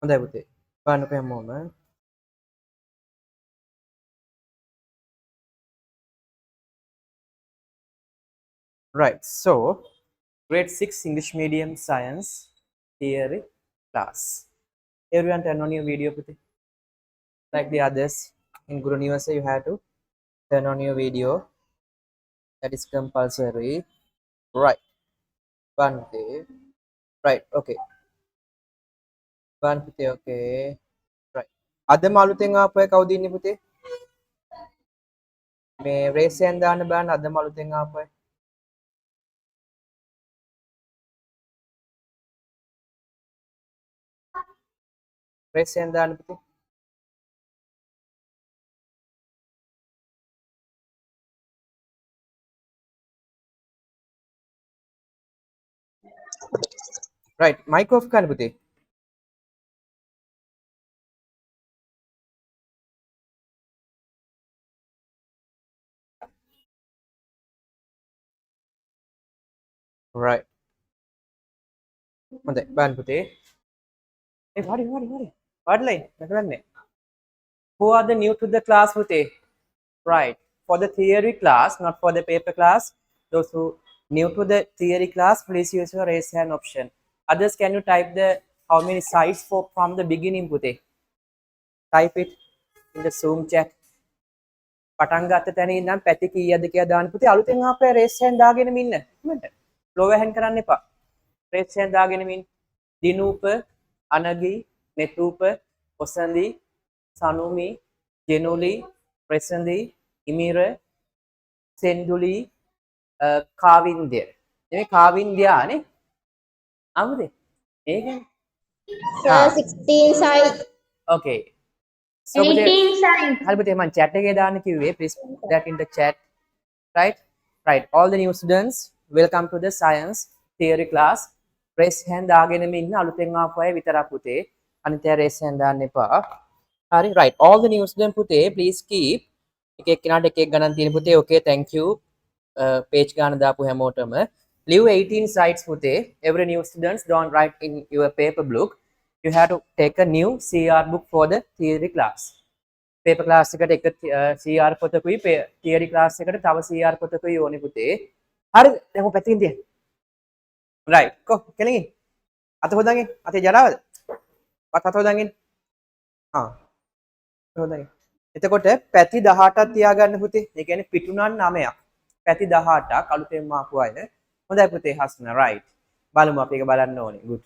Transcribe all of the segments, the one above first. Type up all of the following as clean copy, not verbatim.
හොඳයි පුතේ. බලන්නකෝ හැමෝම. Right. So, grade 6 English medium science theory class. Everyone turn on your video පුතේ. Like the others in Guru Niwasa, you have to turn on your video. That is compulsory. Right. One පුතේ. Right. Okay. One පුතේ. Okay. Right. අදම අලුතෙන් ආපු අය කවුද ඉන්නේ පුතේ? මේ raise hand දාන්න බලන්න අදම අලුතෙන් ආපු අය. raise hand දාන්න පුතේ. Right. Mic off කරන්න පුතේ. Right. හොඳයි. බලන්න පුතේ. What line? Who are the new to the class පුතේ? Right. For the theory class, not for the paper class. Those who new to the theory class, please use your raise hand option. Others, can you type the how many sides for from the beginning පුතේ? Type it in the Zoom chat. පටන් ගත්ත තැන ඉඳන් පැති කීයද කියලා දාන්න පුතේ. අලුතෙන් ආපේ raise hand දාගෙනම ඉන්න. ඉක්මනට. lower hand කරන්න එපා. raise hand දාගෙනම ඉන්න. දිනූප, අනගි, මෙතුප, ඔසන්දි, සනුමි, ජෙනුලි, ප්‍රසන්දි, ඉමිර, සෙන්දුලි, කාවින්ද්‍ය. මේ කාවින්ද්‍යානේ. අමුදේ. ඒකනේ. Sir, 16 sides. Okay. So 18 sides. හරි පුතේ මම chat එකේ දාන්න කිව්වේ. Please put that in the chat. Right? Right. All the new students, welcome to the science theory class. Raise hand දාගෙනම ඉන්න අලුතෙන් ආපු අය විතරක් පුතේ. අනිත් අය raise hand දාන්න එපා. හරි. Right. All the new students පුතේ, please keep එක එක්කෙනාට එක එක ගණන් තියෙන පුතේ. Okay, thank you. Page ගාන දාපු හැමෝටම. Leave 18 sides පුතේ. Every new students don't write in your paper book. You have to take a new CR book for the theory class. Paper class එකට එක CR පොතකුයි theory class එකට තව CR පොතකුයි ඕනේ පුතේ. හරිද? දැන් ඔය පැත්තකින් තියන්න. Right. Go. කෙලින්. අත හොදන්නේ. අතේ ජරාවද? අත හොදන්නේ. ආ. හොදන්නේ. එතකොට පැති 18ක් තියාගන්න පුතේ. ඒ කියන්නේ පිටුනන් 9ක්. පැති 18ක් අලුතෙන්ම ආපු අය. හොඳයි පුතේ හස්න. right. බලමු අපි ඒක බලන්න ඕනේ. good.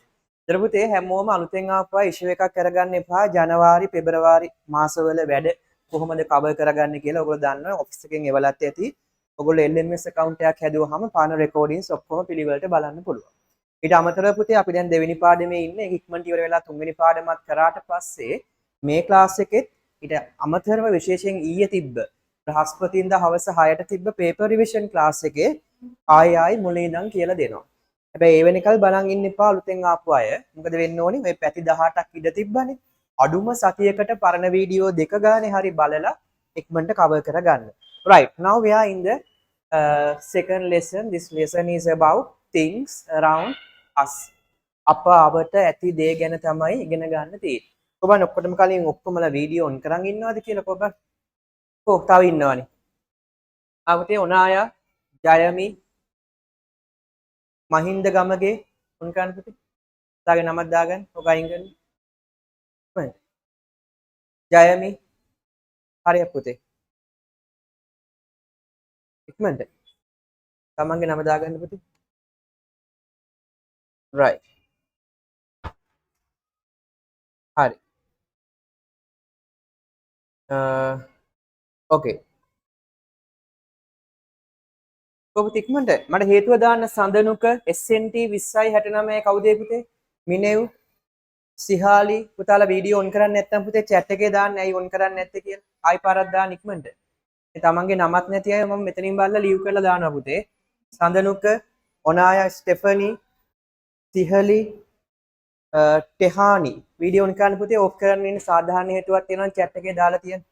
ඊට පුතේ හැමෝම අලුතෙන් ආපු අය ඉෂුව එකක් කරගන්න එපා. ජනවාරි පෙබරවාරි මාසවල වැඩ කොහොමද කවර් කරගන්නේ කියලා ඔයගොල්ලෝ දන්නවා. ඔෆිස් එකෙන් එවලත් ඇති. ඔයගොල්ලෝ LMS account එකක් හැදුවාම පාන recordings ඔක්කොම පිළිවෙලට බලන්න පුළුවන්. ඊට අමතරව පුතේ අපි දැන් දෙවෙනි පාඩමේ ඉන්නේ. ඒක ඉක්මනට ඉවර වෙලා තුන්වෙනි පාඩමත් කරාට පස්සේ මේ ක්ලාස් එකෙත් ඊට අමතරව විශේෂයෙන් ඊයේ තිබ්බ බ්‍රහස්පතින්දා හවස 6ට තිබ්බ paper revision class එකේ ආයි මුලින් ඉඳන් කියලා දෙනවා. හැබැයි ඒ වෙනකල් බලන් ඉන්න එපා අලුතෙන් ආපු අය. මොකද වෙන්න ඕනේ මේ පැති 18ක් ඉඳ තිබ්බනේ. අඩුම සතියකට පරණ වීඩියෝ දෙක ගානේ හරි බලලා ඉක්මනට cover කරගන්න. Right. Now we are in the second lesson. This lesson is about things around us. අප අපට ඇති දේ ගැන තමයි ඉගෙන ගන්න තියෙන්නේ. කොහොමද ඔක්කොටම කලින් ඔක්කොමලා වීඩියෝ ඔන් කරන් ඉන්නවද කියලා කොහොමද? කොහොම තව ඉන්නවනේ. ආපතේ ඔනායා ජයමි මහින්ද ගමගේ ඔන් කරන්න පුතේ. තාගේ නමක් දාගන්න. ඔක අයින් කරන්න. කොහෙන්ද? ජයමි හරියක් පුතේ. ඉක්මනට. තමන්ගේ නම දාගන්න පුතේ. right. හරි. okay. කොහොමද ඉක්මනට මට හේතුව දාන්න සඳනුක SNT 20යි 69 කවුද පුතේ? මිනෙව් සිහාලි පුතාලා වීඩියෝ ඔන් කරන්නේ නැත්නම් පුතේ chat එකේ දාන්න ඇයි ඔන් කරන්නේ නැත්තේ කියලා. ආයි පාරක් දාන්න ඉක්මනට. මේ තමන්ගේ නමක් නැති අය මම මෙතනින් බලලා ලීව් කරලා දානවා පුතේ. සඳනුක ඔනායා ස්ටෙෆනි සිහලි ටෙහානි වීඩියෝ ඔන් කරන්න පුතේ ඔෆ් කරන්න ඉන්න සාධාරණ හේතුවක් තියෙනවා chat එකේ දාලා තියෙන.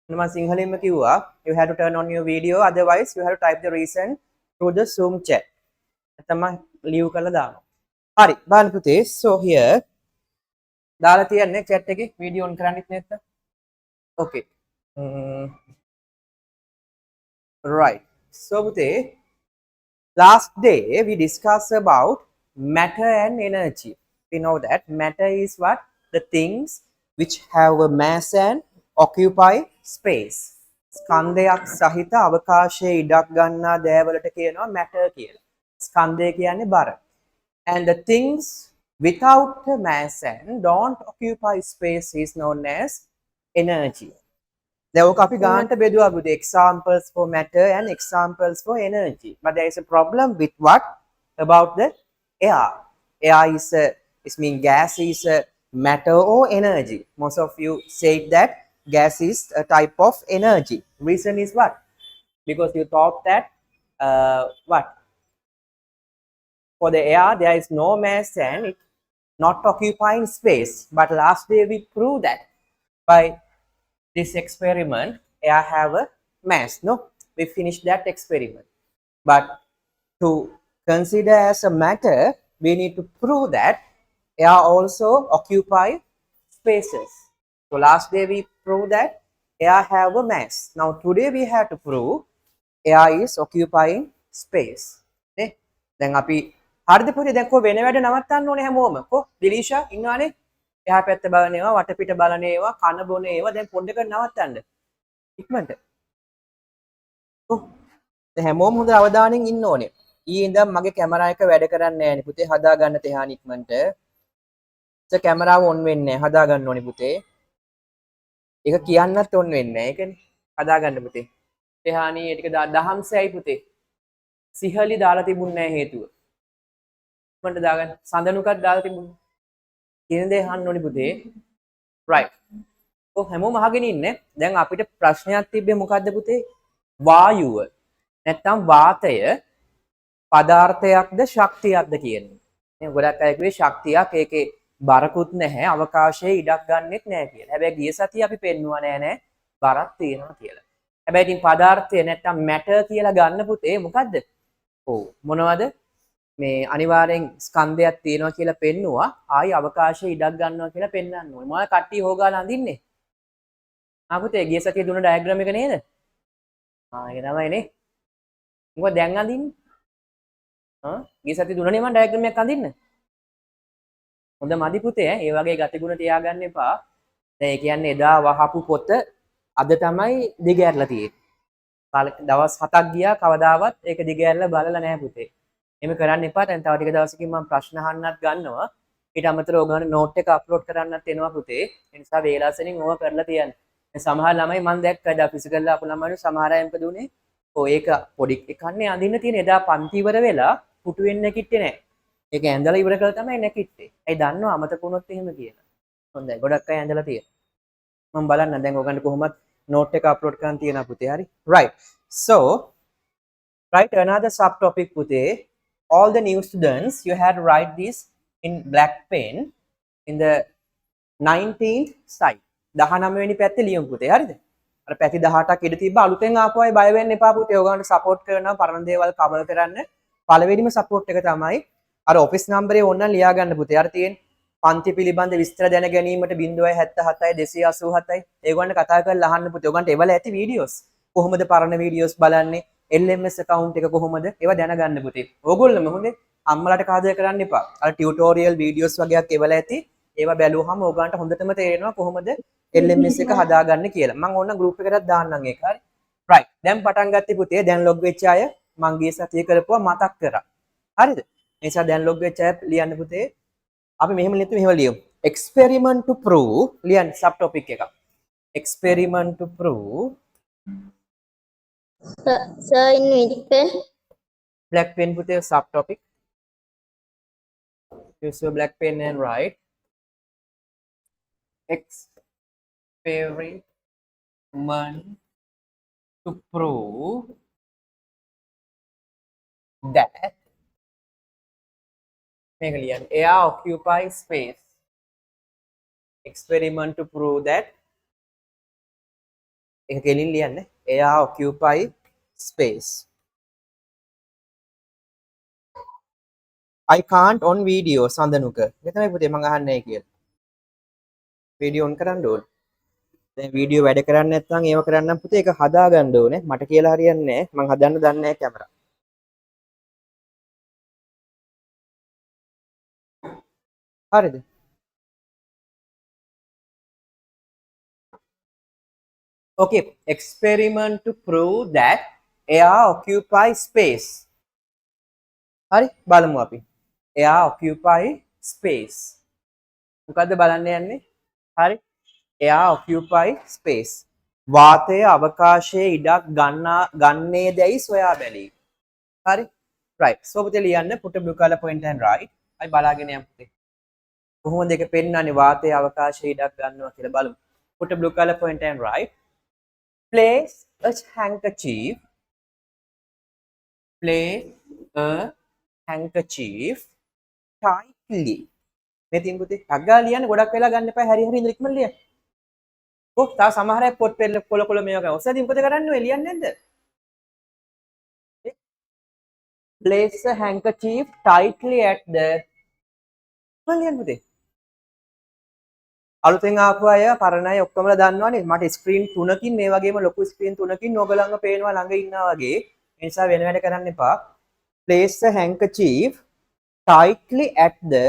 මම සිංහලෙන්ම කිව්වා you have to turn on your video otherwise you have to type the reason through the Zoom chat. නැත්නම් ලීව් කරලා දානවා. හරි බලන්න පුතේ. So here දාලා තියන්නේ chat එකේ වීඩියෝ on කරන්නෙත් නැත්තම්. Okay. Right. So පුතේ last day we discussed about matter and energy. We know that matter is what? The things which have a mass and occupy space. ස්කන්ධයක් සහිත අවකාශයේ ඉඩක් ගන්නා දෑවලට කියනවා matter කියලා. ස්කන්ධය කියන්නේ බර. And the things without a mass and don't occupy space is known as energy. දැන් ඔක අපි ගන්නට බෙදුවා බුදු examples for matter and examples for energy. But there is a problem with what? About the air. Air is a, it means gas is a matter or energy. Most of you said that gas is a type of energy. Reason is what? Because you thought that what? For the air there is no mass and it not occupying space. But last day we proved that by this experiment, air have a mass. No, we finished that experiment. But to consider as a matter, we need to prove that air also occupy spaces. So last day we proved that air have a mass. Now today we have to prove air is occupying space. Okay? දැන් අපි හරිද පුතේ දැන් කො වෙන වැඩ නවත්තන්න ඕනේ හැමෝම. කො දිලීෂා ඉන්නවනේ? එහා පැත්ත බලන ඒවා වටපිට බලන ඒවා කන බොන ඒවා දැන් පොඩ්ඩක් නවත්තන්න ඉක්මනට ඔව් දැන් හැමෝම හොඳ අවධානයෙන් ඉන්න ඕනේ ඊයේ ඉඳන් මගේ කැමරා එක වැඩ කරන්නේ නැහැ නේ පුතේ හදා ගන්න තෙහාන ඉක්මනට කැමරාව ඔන් වෙන්නේ නැහැ හදා ගන්න ඕනේ පුතේ ඒක කියන්නත් ඔන් වෙන්නේ නැහැ ඒකනේ හදා ගන්න පුතේ තෙහානී ඒ ටික දහම්සයයි පුතේ සිහලි දාලා තිබුණ නැහැ හේතුව ඉක්මනට දාගන්න සඳනුකත් දාලා තිබුණා කියන දේ අහන්න ඕනි පුතේ. right. ඔව් හැමෝම අහගෙන ඉන්නේ. දැන් අපිට ප්‍රශ්නයක් තිබ්බේ මොකද්ද පුතේ? වායුව. නැත්තම් වාතය පදාර්ථයක්ද ශක්තියක්ද කියන්නේ. මේ ගොඩක් අය කිව්වේ ශක්තියක් ඒකේ බරකුත් නැහැ අවකාශයේ ඉඩක් ගන්නෙත් නැහැ කියලා. හැබැයි ගිය සතිය අපි පෙන්නුවා නෑ බරක් තියෙනවා කියලා. හැබැයි ඉතින් පදාර්ථය නැත්තම් මැටර් කියලා ගන්න පුතේ මොකද්ද? ඔව් මොනවද? මේ අනිවාර්යෙන් ස්කන්ධයක් තියෙනවා කියලා පෙන්නුවා ආයි අවකාශයේ ඉඩක් ගන්නවා කියලා පෙන්වන්න ඕනේ. මොනවා කට්ටිය හොගාලා අඳින්නේ? පුතේ ගිය සතියේ දුන්න ඩයග්‍රෑම් එක නේද? ඒක තමයි නේ. මොකද දැන් අඳින්නේ? ගිය සතියේ දුන්නනේ මම ඩයග්‍රෑම් එකක් අඳින්න. හොඳ මදි පුතේ ඒ වගේ ගතිගුණ තියාගන්න එපා. දැන් ඒ කියන්නේ එදා වහපු පොත අද තමයි දිගහැරලා තියෙන්නේ. දවස් 7ක් ගියා කවදාවත් ඒක දිගහැරලා බලලා නැහැ පුතේ. එහෙම කරන්න එපා. දැන් තව ටික දවසකින් මම ප්‍රශ්න අහන්නත් ගන්නවා. ඊට අමතරව ඔයගොල්ලෝ නෝට් එක අප්ලෝඩ් කරන්නත් එනවා පුතේ. ඒ නිසා වේලාසනින් ඕවා කරලා තියන්න. සමහර ළමයි මම දැක්කා දා ෆිසිකල් ආපු ළමයි සමහර අය මොකද උනේ? ඔය ඒක පොඩි එකන්නේ අඳින්න තියෙන එදා පන්ති ඉවර වෙලා පුටු වෙන්න නැකිට්ටේ නැහැ. ඒක ඇඳලා ඉවර කරලා තමයි නැකිට්ටේ. ඒ දන්නව අමතක වුණොත් එහෙම කියලා. හොඳයි. ගොඩක් අය ඇඳලා තියෙනවා. මම බලන්න දැන් ඔයගන්ට කොහොමද නෝට් එක අප්ලෝඩ් කරන්න තියෙනවා පුතේ. හරි. right. So write another subtopic පුතේ. All the new students, you had to write this in black pen in the 19th side. 19 වෙනි පැත්තේ ලියමු පුතේ. හරිද? අර පැති 18ක් ඉඳ තිබ්බ අලුතෙන් ආපු අය බය වෙන්න එපා පුතේ. ඔයගොල්ලන්ට සපෝට් කරනවා පරණ දේවල් කවර් කරන්න. පළවෙනිම සපෝට් එක තමයි අර ඔෆිස් නම්බරේ ඕනනම් ලියා ගන්න පුතේ. අර තියෙන පන්ති පිළිබඳ විස්තර දැන ගැනීමට 077යි 287යි ඒගොල්ලන්ට කතා කරලා අහන්න පුතේ. ඔයගොල්ලන්ට ඒවල ඇති වීඩියෝස්. කොහොමද පරණ වීඩියෝස් බලන්නේ? LMS account එක කොහොමද? ඒවා දැනගන්න පුතේ. ඕගොල්ලෝම හොඳේ අම්මලාට කාදේ කරන්න එපා. අර ටියුටෝරියල් වීඩියෝස් වගේක් ඒවල ඇති. ඒවා බැලුවහම ඕගොල්ලන්ට හොඳටම තේරෙනවා කොහොමද LMS එක හදාගන්න කියලා. මම ඕන group එකකට දාන්නම් ඒක. හරි. right. දැන් පටන් ගත්තේ පුතේ. දැන් log වෙච්ච අය මං ගිය සතියේ කරපුවා මතක් කරා. හරිද? ඒ නිසා දැන් log වෙච්ච අය ලියන්න පුතේ. අපි මෙහෙම ලියමු. experiment to prove ලියන්න subtopic එක. experiment to prove Sir, in which pen? black pen පුතේ subtopic. Use your black pen and write experiment to prove that මේක ලියන්න air occupies space. experiment to prove that එක කෙලින් ලියන්න air occupy space. I can't on video සඳනුක. මේ තමයි පුතේ මම අහන්නේ කියලා. වීඩියෝ ඔන් කරන්න ඕනේ. දැන් වීඩියෝ වැඩ කරන්නේ නැත්නම් ඒව කරන්නම් පුතේ ඒක හදා ගන්න ඕනේ. මට කියලා හරියන්නේ නැහැ. මම හදන්න දන්නේ නැහැ කැමරා. හරිද? Okay, experiment to prove that air occupies space. හරි බලමු අපි. air occupy space. මොකද්ද බලන්න යන්නේ? හරි. air occupy space. වාතය අවකාශයේ ඉඩක් ගන්නේදැයි සොයා බැලීම. හරි. right. so පුතේ ලියන්න put a blue color point and write. අපි බලාගෙන යමු පුතේ. කොහොමද ඒක පෙන්වන්නේ වාතය අවකාශයේ ඉඩක් ගන්නවා කියලා බලමු. put a blue color point and write. Place a handkerchief. Place a handkerchief tightly. මේ තියෙන පුතේ අග්ගා ලියන්න ගොඩක් වෙලා ගන්න එපා. හරි හරි ඉඳලා ඉක්මනට ලියන්න. ඔව් තා සමහර අය පොත් පෙළ කොළ මේවා කරා. ඔස්සදී මොකද කරන්නේ ඔය ලියන්නේ නැද්ද? Place a handkerchief tightly at the මම ලියන්න පුතේ. අලුතෙන් ආපු අය පරණ අය ඔක්කොමලා දන්නවනේ මට ස්ක්‍රීන් 3කින් මේ වගේම ලොකු ස්ක්‍රීන් 3කින් ඕගලන්ව පේනවා ළඟ ඉන්නා වගේ. ඒ නිසා වෙන වැඩ කරන්න එපා. Place a handkerchief tightly at the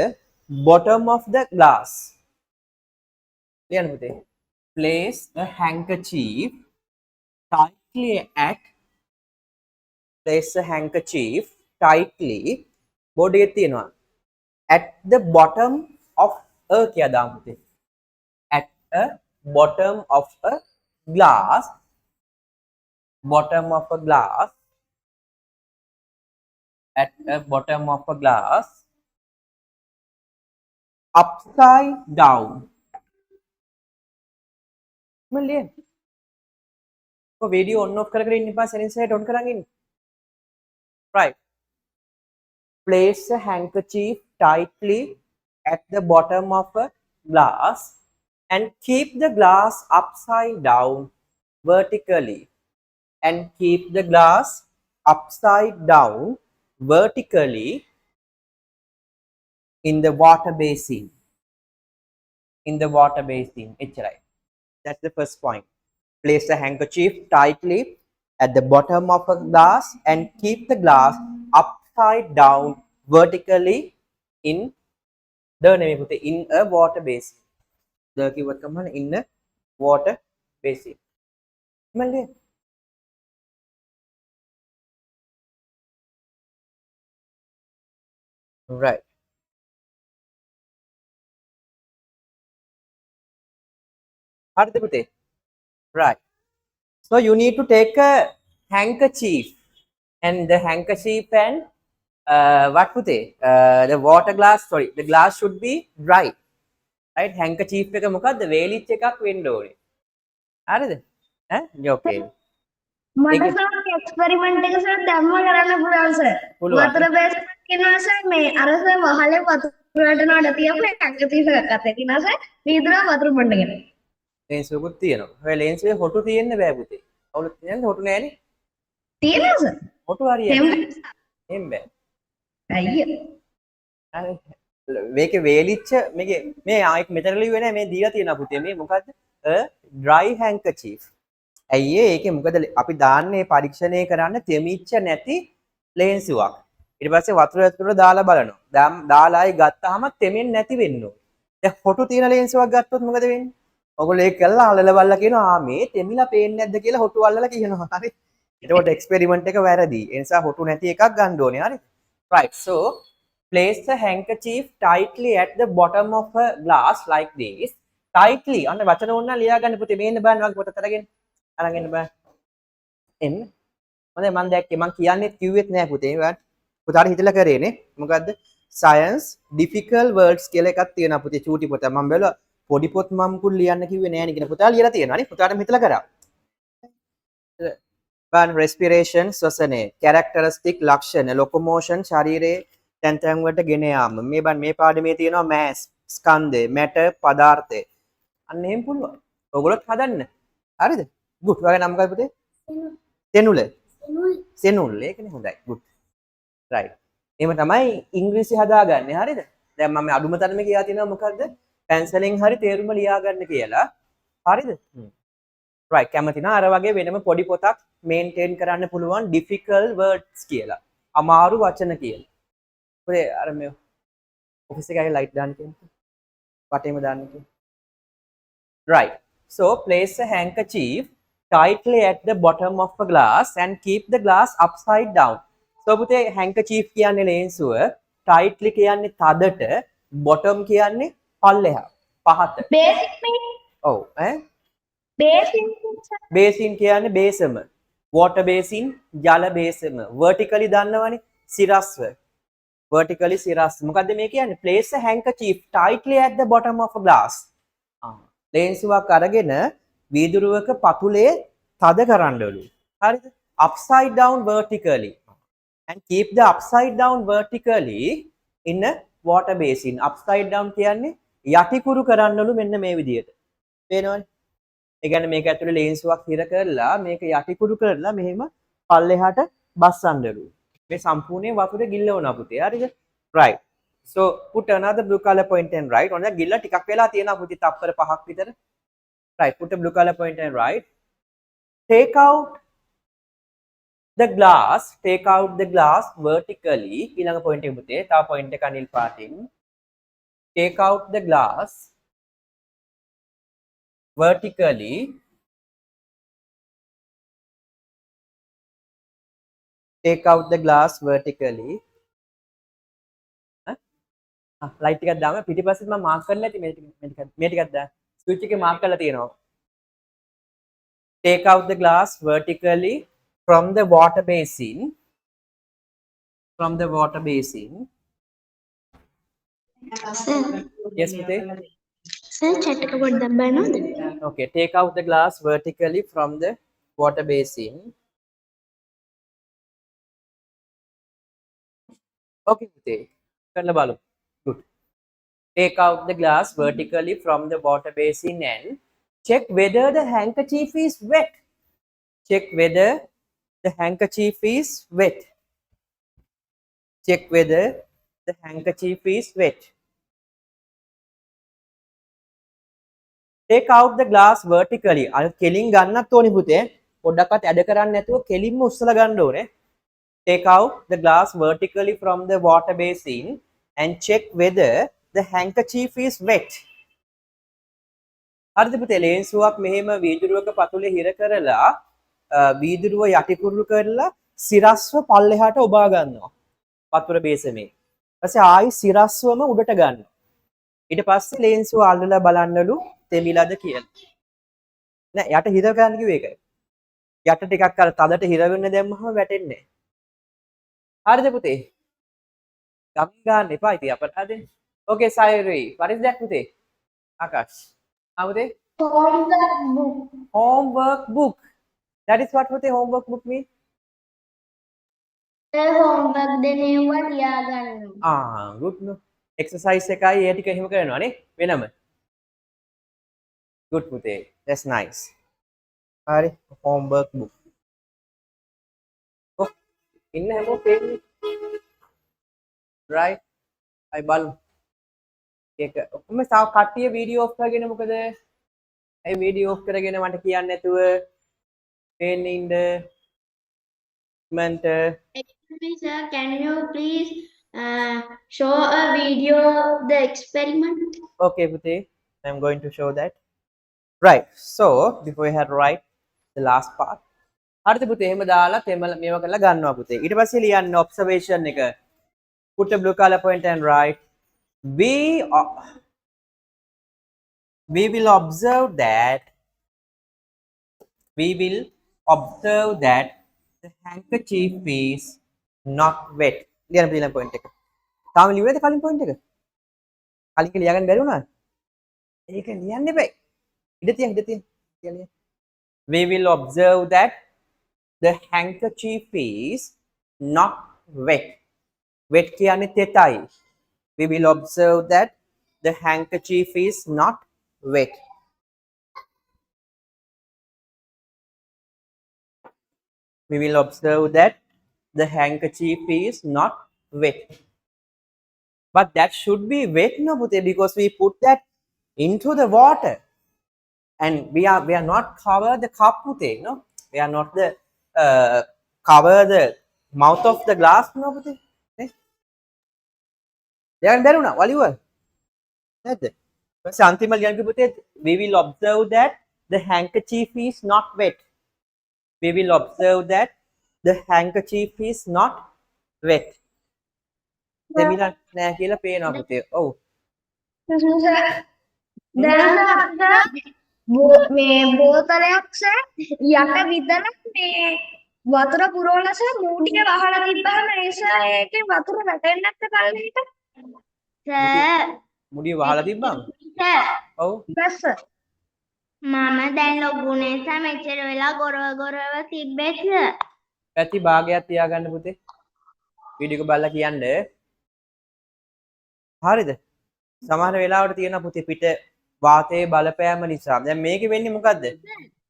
bottom of the glass. ලියන්න පුතේ. Place a handkerchief tightly at place a handkerchief tightly board එකේ තියෙනවා at the bottom of a කියලා දාමු පුතේ. At a bottom of a glass, bottom of a glass, at a bottom of a glass, upside down. මල්ලිය ඔය video on of කරගෙන ඉන්න එපා settings එක on කරන් ඉන්න. right. Place a handkerchief tightly at the bottom of a glass and keep the glass upside down vertically and keep the glass upside down vertically in the water basin. In the water basin. Right. That's the first point. Place the handkerchief tightly at the bottom of a glass and keep the glass upside down vertically in a water basin. The keyword command in a water basin. Right. Right. So you need to take a handkerchief and the handkerchief and what puthe the water glass, sorry, the glass should be dry. Right. handkerchief එක මොකද්ද වේලිච් එකක් වෙන්න ඕනේ. හරිද? ඈ okay. මට sir experiment එක sir දැම්ම කරන්න පුළුවන් සර්. වතුර බේස් කියනවා සර් මේ අර සර් වහලේ වතුර වලට තියපු handkerchief එකක් අතේ තියෙනවා සර්. වීදුරා වතුර බොන්නගෙන. ලේන්ස් එකකුත් තියෙනවා. ඔය ලේන්ස් එකේ හොටු තියෙන්න බෑ පුතේ. අවුල තියෙන්නේ හොටු නෑනේ. තියෙනවා සර්. හොටු හරියන්නේ. එහෙම බෑ. අයියෝ. හරි. මේකේ වේලිච්ච මේකේ මේ ආයෙත් මෙතන ලිව්වේ නෑ මේ දීලා තියෙනවා පුතේ මේ මොකද්ද? a dry handkerchief. ඇයි ඒකේ මොකද අපි දාන්නේ පරීක්ෂණය කරන්න තෙමිච්ච නැති ලේන්ස් එකක්. ඊට පස්සේ වතුර ඇතුළට දාලා බලනවා. දාලා ආයි ගත්තාම තෙමෙන්නේ නැති වෙන්න ඕනේ. දැන් හොටු තියෙන ලේන්ස් එකක් ගත්තොත් මොකද වෙන්නේ? ඔයගොල්ලෝ ඒක කළා අල්ලලා බලලා කියනවා මේ තෙමිලා පේන්නේ නැද්ද කියලා හොටු අල්ලලා කියනවා. හරි. එතකොට එක්ස්පෙරිමන්ට් එක වැරදි. ඒ නිසා හොටු නැති එකක් ගන්න ඕනේ. හරි. right. so place the handkerchief tightly at the bottom of a glass like this. tightly අන්න වචන ඕන ලියා ගන්න පුතේ මේන්න බලන්න වගේ පොතත් අරගෙන එන්න බෑ. එන්න. හොඳයි මම දැක්කේ මම කියන්නේ කිව්වෙත් නෑ පුතේ. පුතාට හිතලා කරේනේ. මොකද්ද? science difficult words කියලා එකක් තියෙනවා පුතේ චූටි පොත. මම බැලුවා පොඩි පොත් මම කුල් ලියන්න කිව්වේ නෑනේ කියන පුතා ලියලා තියෙනවා නේ. පුතාටම හිතලා කරා. බලන්න respiration ශ්වසනය, characteristic ලක්ෂණ, locomotion ශරීරයේ තැන් තැන් වලට ගෙන යාම. මේ බලන්න මේ පාඩමේ තියෙනවා mass ස්කන්ධය, matter පදාර්ථය. අන්න එහෙම පුළුවන්. ඔයගොල්ලොත් හදන්න. හරිද? good. ඔයාගේ නම මොකක්ද පුතේ? සෙනුල. සෙනුල්. ඒකනේ හොඳයි. good. right. එහෙම තමයි ඉංග්‍රීසි හදාගන්නේ. හරිද? දැන් මම අඩුම තරමේ කියලා තියෙනවා මොකද්ද? penciling hari තේරුම ලියා ගන්න කියලා. හරිද? right කැමති නම් අර වගේ වෙනම පොඩි පොතක් maintain කරන්න පුළුවන් difficult words කියලා. අමාරු වචන කියලා. ඔය අර මේ ඔෆිස් එකේ ලයිට් දාන්න කියන්න. වටේම දාන්න කියන්න. right. So place a handkerchief tightly at the bottom of a glass and keep the glass upside down. So පුතේ handkerchief කියන්නේ ලේන්සුව, tightly කියන්නේ තදට, bottom කියන්නේ පල්ලෙහා, පහත. Basic meaning. ඔව් ඈ Basin. basin කියන්නේ බේසම. water basin ජල බේසම. vertically දන්නවනේ සිරස්ව. vertically සිරස්. මොකද්ද මේ කියන්නේ? place a handkerchief tightly at the bottom of a glass. ලේන්සුවක් අරගෙන වීදුරුවක පතුලේ තද කරන්නලු. හරිද? upside down vertically and keep the upside down vertically in a water basin. upside down කියන්නේ යටිකුරු කරන්නලු මෙන්න මේ විදියට. පේනවනේ? ඒ කියන්නේ මේක ඇතුලේ ලේන්සුවක් හිර කරලා මේක යටිකුරු කරලා මෙහෙම පල්ලෙහාට බස්සන්නලු. මේ සම්පූර්ණයෙන් වතුරේ ගිල්ලවනවා පුතේ. හරිද? right. So put another blue color point and write. ඔන්න ගිල්ල ටිකක් වෙලා තියෙනවා පුතේ තප්පර 5ක් විතර. right. put a blue color point and write. take out the glass vertically. ඊළඟ point එක පුතේ. තව point එක අනිල් පාටින්. take out the glass vertically light එකක් දාම පිටිපස්සෙත් මම මාක් කරලා ඇති මේ ටිකක් දාන්න ස්විච් එකේ මාක් කරලා තියෙනවා take out the glass vertically from the water basin Sir. yes පුතේ Sir, chat එක පොඩ්ඩක් බලනවද? okay take out the glass vertically from the water basin okay පුතේ කරලා බලමු good take out the glass vertically from the water basin and check whether the handkerchief is wet. Check whether the handkerchief is wet. Check whether the handkerchief is wet. Take out the glass vertically. අර කෙලින් ගන්නත් ඕනි පුතේ. පොඩ්ඩක්වත් ඇද කරන්නේ නැතුව කෙලින්ම උස්සලා ගන්න ඕනේ. Take out the glass vertically from the water basin and check whether the handkerchief is wet. හරිද පුතේ ලේන්සුවක් මෙහෙම වීදුරුවක පතුලේ හිර කරලා වීදුරුව යටිකුරු කරලා සිරස්ව පල්ලෙහාට ඔබා ගන්නවා වතුර බේසමේ. ඊපස්සේ ආයි සිරස්වම උඩට ගන්නවා. ඊට පස්සේ ලේන්සුව අල්ලලා බලන්නලු තෙමිලාද කියලා. නෑ යට හිර ගන්න කිව්වේ ඒකයි. යට ටිකක් අර තදට හිර වෙන්න දැම්මම වැටෙන්නේ නෑ. හරිද පුතේ? ගම් ගන්න එපා ඉතින් අපරාධේ. Okay Sayuri, what is that පුතේ? Akash. Amade? Homework book. That is what the homework book means? homework දෙනවා ලියා ගන්න. good no. Exercise එකයි ඒ ටික එහෙම කරනවා නේ වෙනම. Good පුතේ. That's nice. හරි homework book. Oh ඉන්න හැමෝම පේන්නේ. right. I බලමු. ඒක ඔක්කොම සාව කට්ටිය වීඩියෝ ඔෆ් කරගෙන මොකද ඒ වීඩියෝ ඔෆ් කරගෙන මට කියන්න නැතුව පේන්නේ ඉන්න මන්ට Excuse me, sir, can you please show a video of the experiment? okay පුතේ I'm going to show that right so before I had write the last part හරිද පුතේ එහෙම දාලා මේව කරලා ගන්නවා පුතේ ඊට පස්සේ ලියන්න observation එක put a blue color point and write we will observe that the handkerchief is not wet. ලියන්න පිළිලම් point එක. තාම ලියුවේද කලින් point එක? කලින් එක ලියාගන්න බැරි වුණාද? ඒක ලියන්න එපා. ඉඳ තියන්න. We will observe that the handkerchief is not wet. Wet කියන්නේ තෙතයි. We will observe that the handkerchief is not wet. We will observe that the handkerchief is not wet. But that should be wet, no, Pute, because we put that into the water. And we are not cover the cup pute, no? We are not the cover the mouth of the glass, no pute. නේ? දැන් බැරුණා වලිව නැද්ද? ඊපස්සේ අන්තිම ලියන්න පුතේ we will observe that the handkerchief is not wet. We will observe that the handkerchief is not wet. දෙමිලා නෑ කියලා පේනවා පුතේ. ඔව්. දැන් මේ බෝතලයක් සර් යට විතරක් මේ වතුර පුරවලා සර් මූටික වහලා තිබ්බහම ඒ සර් ඒකේ වතුර වැටෙන්නේ නැත්te කල්ලිට සර් මුඩිය වහලා තිබ්බම? සර් ඔව්. බස් සර් මම දැන් ලොගුනේ සර් මෙච්චර වෙලා ගොරව තිබ්බෙත් සර් පැති භාගයක් තියාගන්න පුතේ. වීඩියෝ එක බලලා කියන්න. හරිද? සමහර වෙලාවට තියෙනවා පුතේ පිට වාතයේ බලපෑම නිසා. දැන් මේකෙ වෙන්නේ මොකද්ද?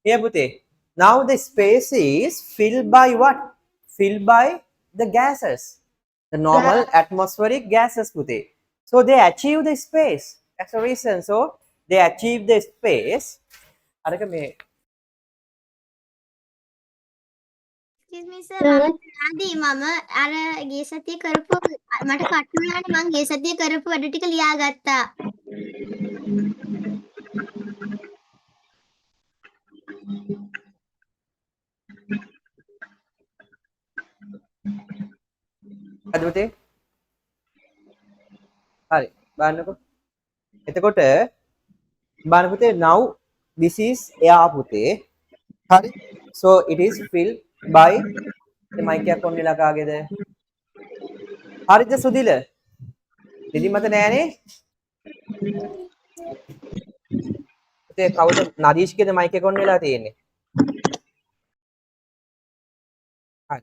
here පුතේ. Now the space is filled by what? Filled by the gases. The normal atmospheric gases පුතේ. So they achieve the space. That's the reason. So they achieve the space. අරක මේ excuse me sir ආදී මම අර ගිය සතියේ කරපු මට කටු වුණානේ මං ගිය සතියේ කරපු වැඩ ටික ලියාගත්තා. හරි පුතේ. හරි. බලන්නකෝ. එතකොට බලන්න පුතේ now this is air පුතේ. හරි. So it is filled by the mic එක කොන් වෙලා කාගේද? හරිද සුදිල? නිදිමත නෑනේ? පුතේ කවුද නදීෂ්ගේ mic එක කොන් වෙලා තියෙන්නේ? හරි.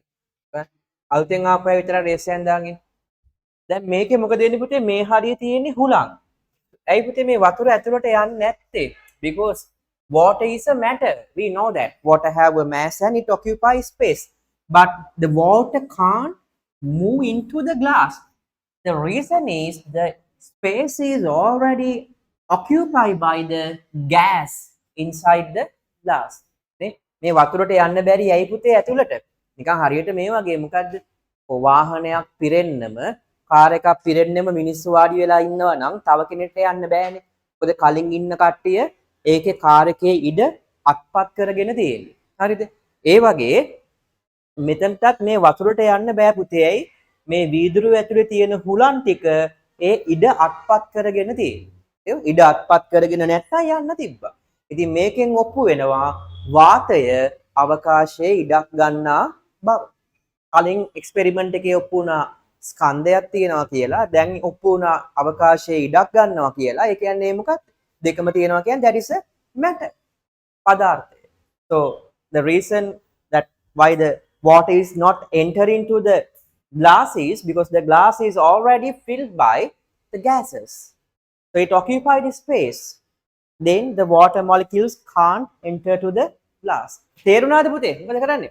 අලුතෙන් ආපු අය විතර රේස් එකෙන් දාගෙන. දැන් මේකේ මොකද වෙන්නේ පුතේ මේ හරිය තියෙන්නේ හුලං. ඇයි පුතේ මේ වතුර ඇතුළට යන්නේ නැත්තේ? Because water is a matter. We know that water have a mass and it occupies space. But the water can't move into the glass. The reason is the space is already occupied by the gas inside the glass. මේ වතුරට යන්න බැරි ඇයි පුතේ ඇතුළට? නිකන් හරියට මේ වගේ මොකද්ද? වාහනයක් පිරෙන්නම කාර් එකක් පිරෙන්නෙම මිනිස්සු වාඩි වෙලා ඉන්නවා නම් තව කෙනෙක්ට යන්න බෑනේ. මොකද කලින් ඉන්න කට්ටිය ඒකේ කාර් එකේ ඉඩ අත්පත් කරගෙන තියෙන්නේ. හරිද? ඒ වගේ මෙතනටත් මේ වතුරට යන්න බෑ පුතේ. ඇයි? මේ වීදුරුව ඇතුලේ තියෙන හුලන් ටික ඒ ඉඩ අත්පත් කරගෙන තියෙන්නේ. ඉඩ අත්පත් කරගෙන නැත්නම් යන්න තිබ්බා. ඉතින් මේකෙන් ඔප්පු වෙනවා වාතය අවකාශයේ ඉඩක් ගන්නා බව. කලින් එක්ස්පෙරිමන්ට් එකේ ඔප්පු වුණා ස්කන්ධයක් තියෙනවා කියලා. දැන් ඔප්පු වුණා අවකාශයේ ඉඩක් ගන්නවා කියලා. ඒ කියන්නේ මොකක්ද? දෙකම තියෙනවා කියන්නේ that is a matter. පදාර්ථය. So the reason that why the water is not entering into the glass is because the glass is already filled by the gases. So it occupies the space. Then the water molecules can't enter to the glass. තේරුණාද පුතේ? මොකද කරන්නේ?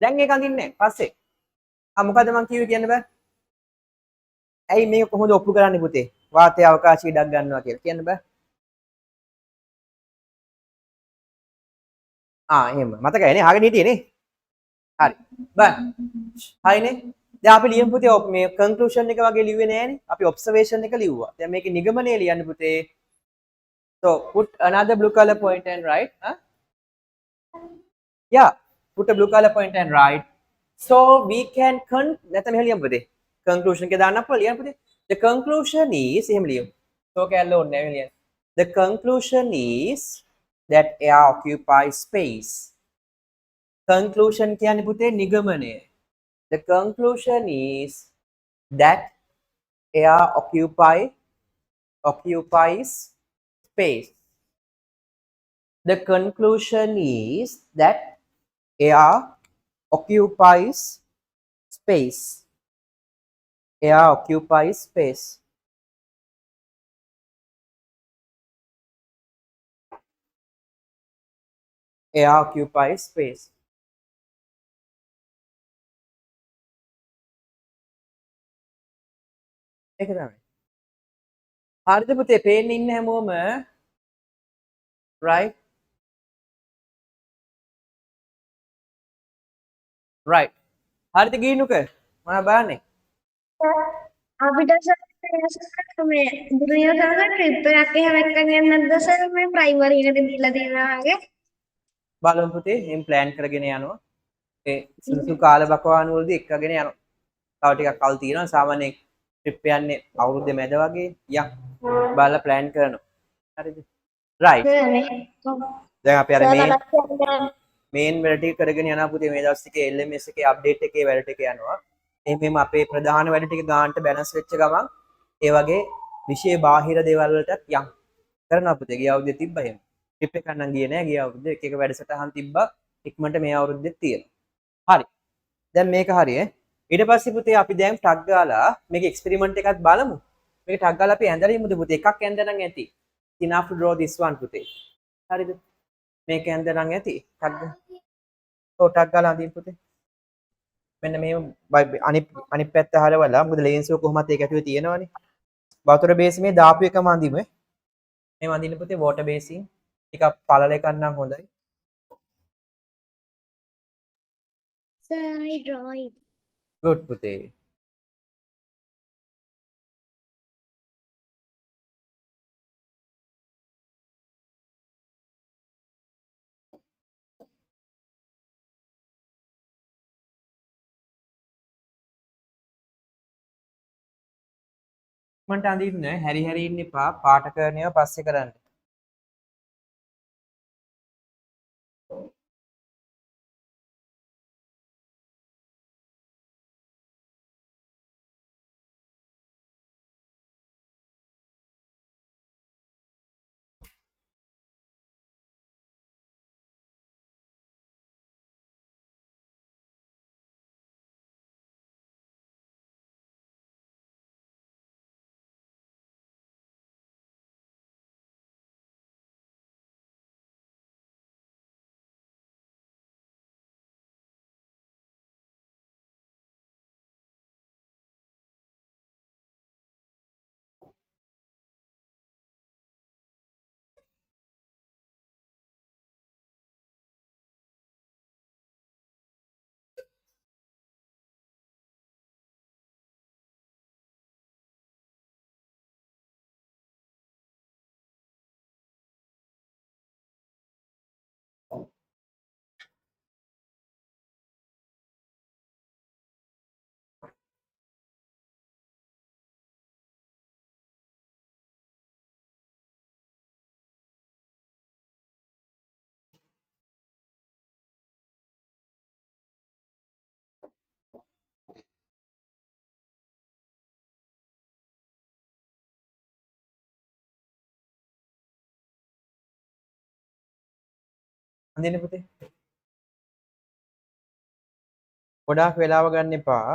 දැන් ඒක අඳින්නේ පස්සේ. මොකද මම කිව්වේ කියන්න බෑ. ඇයි මේක කොහොමද ඔප්පු කරන්නේ පුතේ? වාතය අවකාශය ඉඩක් ගන්නවා කියලා කියන්න බෑ. එහෙම. මතකයි නේ? අහගෙන හිටියේ නේ? හරි. බලන්න. හරිනේ? දැන් අපි ලියමු පුතේ මේ කන්ක්ලූෂන් එක වගේ ලිව්වේ නෑනේ. අපි ඔබ්සර්වේෂන් එක ලිව්වා. දැන් මේකේ නිගමනය ලියන්න පුතේ. So put another blue color point and write. Yeah, put a blue color point and write. So we can නැත්නම් මෙහෙම ලියමු පුතේ. conclusion එක දාන්න අපල ලියන්න පුතේ. The conclusion is එහෙම ලියමු. So කැල්ල ඕනේ නැහැ ලියන්න. The conclusion is that air occupies space. Conclusion කියන්නේ පුතේ නිගමනය. The conclusion is that air occupies space. The conclusion is that air occupies space. Air occupies space. Air occupies space. ඒක තමයි. හරිද පුතේ පේන්නේ ඉන්න හැමෝම right? Right. හරිද ගීනුක? මම බලන්නේ. අපිට සර් මේ දුරිය සර් ට්‍රිප් එකක් එහෙම එක්කගෙන නැද්ද සර් මේ ප්‍රයිමරි එකට දීලා තියෙනවා වගේ. බලමු පුතේ එහෙන් ප්ලෑන් කරගෙන යනවා. ඒ සුසු කාල බකවානු වලදී එක්කගෙන යනවා. තව ටිකක් කල් තියෙනවා. සාමාන්‍යයෙන් ට්‍රිප් යන්නේ අවුරුද්දේ මැද වගේ. යක් බලලා ප්ලෑන් කරනවා. හරිද? right. දැන් අපි අර මේන් වැඩ ටික කරගෙන යනවා පුතේ මේ දවස් ටිකේ LMS එකේ අප්ඩේට් එකේ වැඩ ටික යනවා. එහෙම අපේ ප්‍රධාන වැඩ ටික ගානට බැලන්ස් වෙච්ච ගමන් ඒ වගේ විශේෂ බාහිර දේවල් වලටත් යම් කරනවා පුතේ. ගිය අවුරුද්දේ තිබ්බා එහෙම. ට්‍රිප් එකක් නම් ගියේ නෑ. ගිය අවුරුද්දේ එක එක වැඩසටහන් තිබ්බා. ඉක්මනට මේ අවුරුද්දෙත් තියෙනවා. හරි. දැන් මේක හරිය. ඊට පස්සේ පුතේ අපි දැන් ටග් ගාලා මේක එක්ස්පෙරිමන්ට් එකක් බලමු. මේක ටග් ගාලා අපි ඇඳලා ඉමුද පුතේ. එකක් ඇඳ නම් ඇති. enough to draw this one පුතේ. හරිද? මේක ඇඳ නම් ඇති. ටග්. ඔව් ටග් ගාලා අඳින්න පුතේ. මෙන්න මේ අනිත් පැත්ත හරවලා මොකද ලේන්සුව කොහොමත් ඒක ඇතුලේ තියෙනවනේ. වතුර බේස් මේ දාපු එකම අඳිමු. මේ අඳින්න පුතේ වෝටර් බේසින්. ටිකක් පළල එකක් නම් හොඳයි. Sir, I draw it. good පුතේ. මන්ට අඳින්න හැරි හැරි ඉන්න එපා. පාට කරන ඒවා පස්සේ කරන්න. අඳින්න පුතේ. ගොඩාක් වෙලාව ගන්න එපා.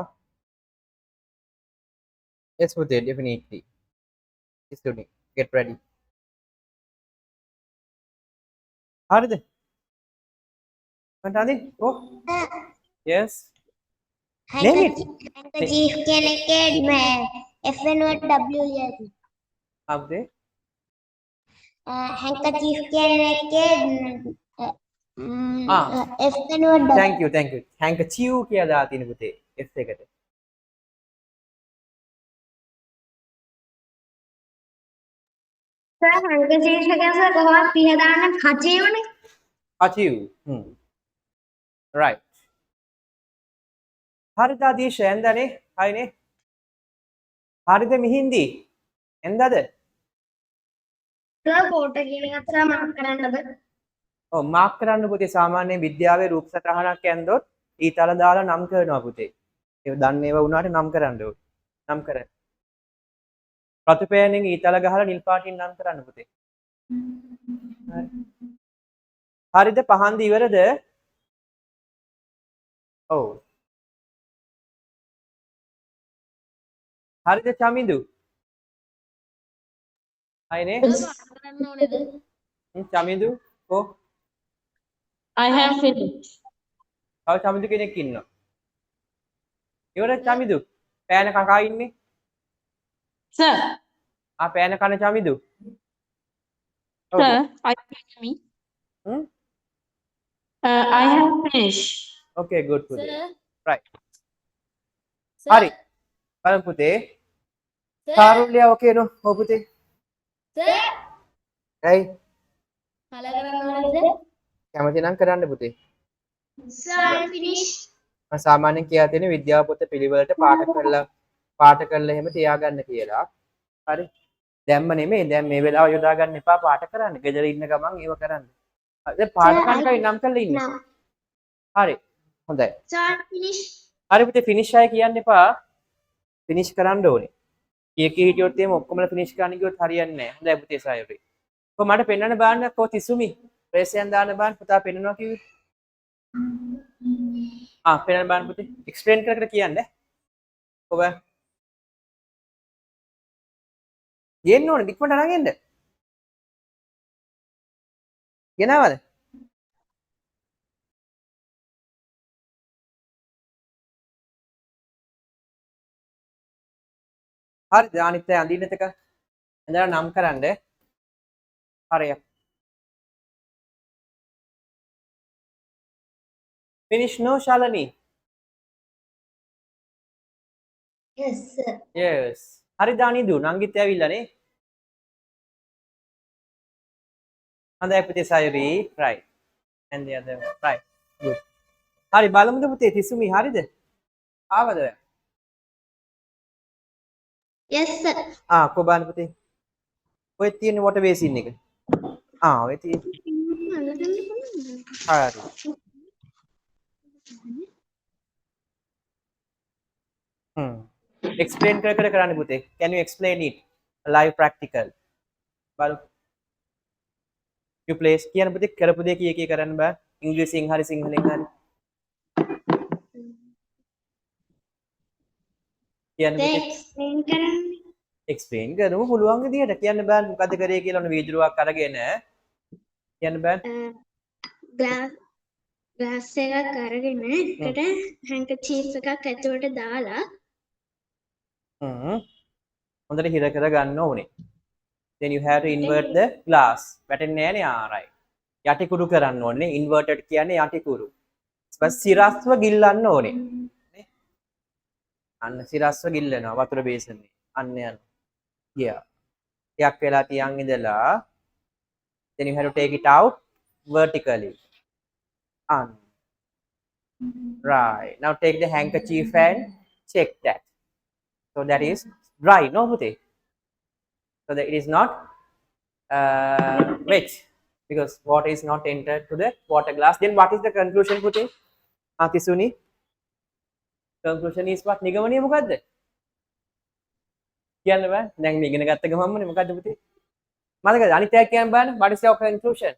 yes පුතේ definitely. student get ready. හරිද? මන්ට අඳින්න. ඔව්. yes. name it. handkerchief කෙනෙක්ගේ මේ F වෙනුවට W ලියලා තියෙනවා. අපේ handkerchief කෙනෙක්ගේ F වෙනුවට thank you. handkerchief කියලා දාලා තියෙන පුතේ F එකට. සර් handkerchief එක සර් කොහොමද පිහ දාන්න කචේවනේ. achieve. right. හරිද ආදීෂ එන්දනේ? හයිනේ. හරිද මිහින්දි? එන්දද? සර් ෆෝටෝ කියන එක සර් මාක් කරන්නද? ඔව් මාක් කරන්න පුතේ සාමාන්‍ය විද්‍යාවේ රූප සටහනක් ඇන්දොත් ඊතල දාලා නම් කරනවා පුතේ. ඒ දන්නේ ඒවා වුණාට නම් කරන්න ඕනේ. නම් කරන්න. ප්‍රතිපයනෙන් ඊතල ගහලා නිල් පාටින් නම් කරන්න පුතේ. හරිද පහන්දි ඉවරද? ඔව්. හරිද චමිඳු? හයිනේ? කරන්න ඕනේද? චමිඳු කො? I have finished. තව චමිඳු කෙනෙක් ඉන්නවා. ඉවර චමිඳු. පෑන කකා ඉන්නේ. Sir, පෑන කන චමිඳු. Okay. Sir, are you hearing me? Hmm? I have finished. Okay, good පුතේ. Sir. Right. Sir. හරි. බලමු පුතේ. කාරුල්‍ය okay නෝ? ඔව් පුතේ. Sir. ඇයි? කලර කරන්න ඕනේ sir. කැමති නම් කරන්න පුතේ. Sir, finish. මම සාමාන්‍යයෙන් කියලා තියෙන විද්‍යාව පොත පිළිවෙලට පාට කරලා එහෙම තියාගන්න කියලා. හරි. දැම්ම නෙමෙයි. දැන් මේ වෙලාව යොදා ගන්න එපා පාට කරන්න. ගෙදර ඉන්න ගමන් ඒව කරන්න. දැන් පාට කරන්න කලින් නම් කරලා ඉන්න. හරි. හොඳයි. Sir, finish. හරි පුතේ ෆිනිෂ් අය කියන්න එපා. ෆිනිෂ් කරන්න ඕනේ. කීකී හිටියොත් එහෙම ඔක්කොම ෆිනිෂ් කරන්න ගියොත් හරියන්නේ නැහැ. හොඳයි පුතේ සායරේ. කො මට පෙන්වන්න බලන්න කො තිසුමි. ප්‍රේසයන් දාන්න බලන්න පුතා පෙන්වනවා කිව්වේ. පෙන්වන්න බලන්න පුතේ. එක්ස්ප්ලেইন කර කර කියන්න. ඔබ ගේන්න ඕනේ ඉක්මනට අරන් එන්න. ගෙනවද? හරි දානිත් අය අඳින්න තක. එඳලා නම් කරන්න. හරියක්. Finish no Shalini. Yes, sir. Yes. හරි දානිදු නංගිත් ඇවිල්ලානේ. හොඳයි පුතේ Sayuri. Right. And the other one. Right. Good. හරි බලමුද පුතේ තිසුමි හරිද? ආවද? Yes, sir. කො බලන්න පුතේ. ඔය තියෙන වොටර් බේසින් එක. ඔය තියෙන. හරි. Explain කර කරන්න පුතේ. Can you explain it? Live practical. බලමු. You place කියන පුතේ කරපු දේ කී කී කරන්න බෑ. ඉංග්‍රීසියෙන් හරි සිංහලෙන් හරි. කියන්න පුතේ. Explain කරන්න. explain කරමු පුළුවන් විදියට කියන්න බෑ මොකද කරේ කියලා ඔන්න වීදුරුවක් අරගෙන කියන්න බෑ. ග්ලාස් එකක් අරගෙන එකට හැන්කචීෆ් එකක් ඇතුලට දාලා හොඳට හිර කර ගන්න ඕනේ. Then you have to invert the glass. වැටෙන්නේ නැහැ නේ. right. යටිකුරු කරන්න ඕනේ. inverted කියන්නේ යටිකුරු. ඊපස් සිරස්ව ගිල්ලන්න ඕනේ. නේ? අන්න සිරස්ව ගිල්ලනවා වතුර බේසනේ. අන්න යන. Yeah. ටිකක් වෙලා තියන් ඉඳලා then you have to take it out vertically. Right. Now take the handkerchief and check that. So that is dry, no Pute? So that it is not wet because water is not entered to the water glass. Then what is the conclusion Pute? Tisuni? Conclusion is what? නිගමනය මොකද්ද? කියන්න බෑ. දැන් මේ ඉගෙන ගත්ත ගමන්ම මොකද්ද පුතේ? මතකද අනිත් එකක් කියන්න බෑනේ. What is your conclusion?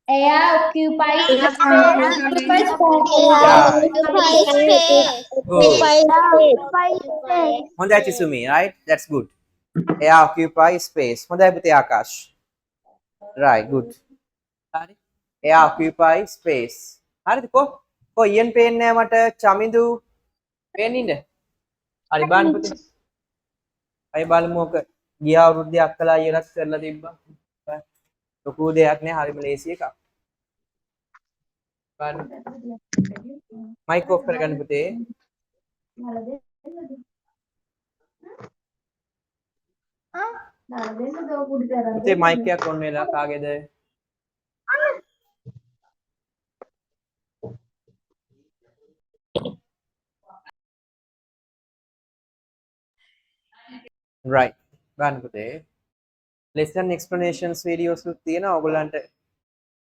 Air occupies හොඳයි තිසුමි, right? That's good. Air occupies space. හොඳයි පුතේ ආකාශ්. Right, good. හරි. Air occupies space. හරිද කො ඊයන් පේන්නේ නැහැ මට චමිඳු පේන්නේ ඉන්න. හරි බලන්න පුතේ. අය බලමු ඔක ගිය අවුරුද්දේ අක්කලා ඊයරත් කරලා තිබ්බා. ලොකු දෙයක් නෑ හරිම ලේසි එකක්. බලන්න. මයික් ඔෆ් කරගන්න පුතේ. පුතේ මයික් එකක් ඔන් වෙලා කාගේද? right. බලන්න පුතේ. lesson explanations videos උත් තියෙනවා ඔයගොල්ලන්ට.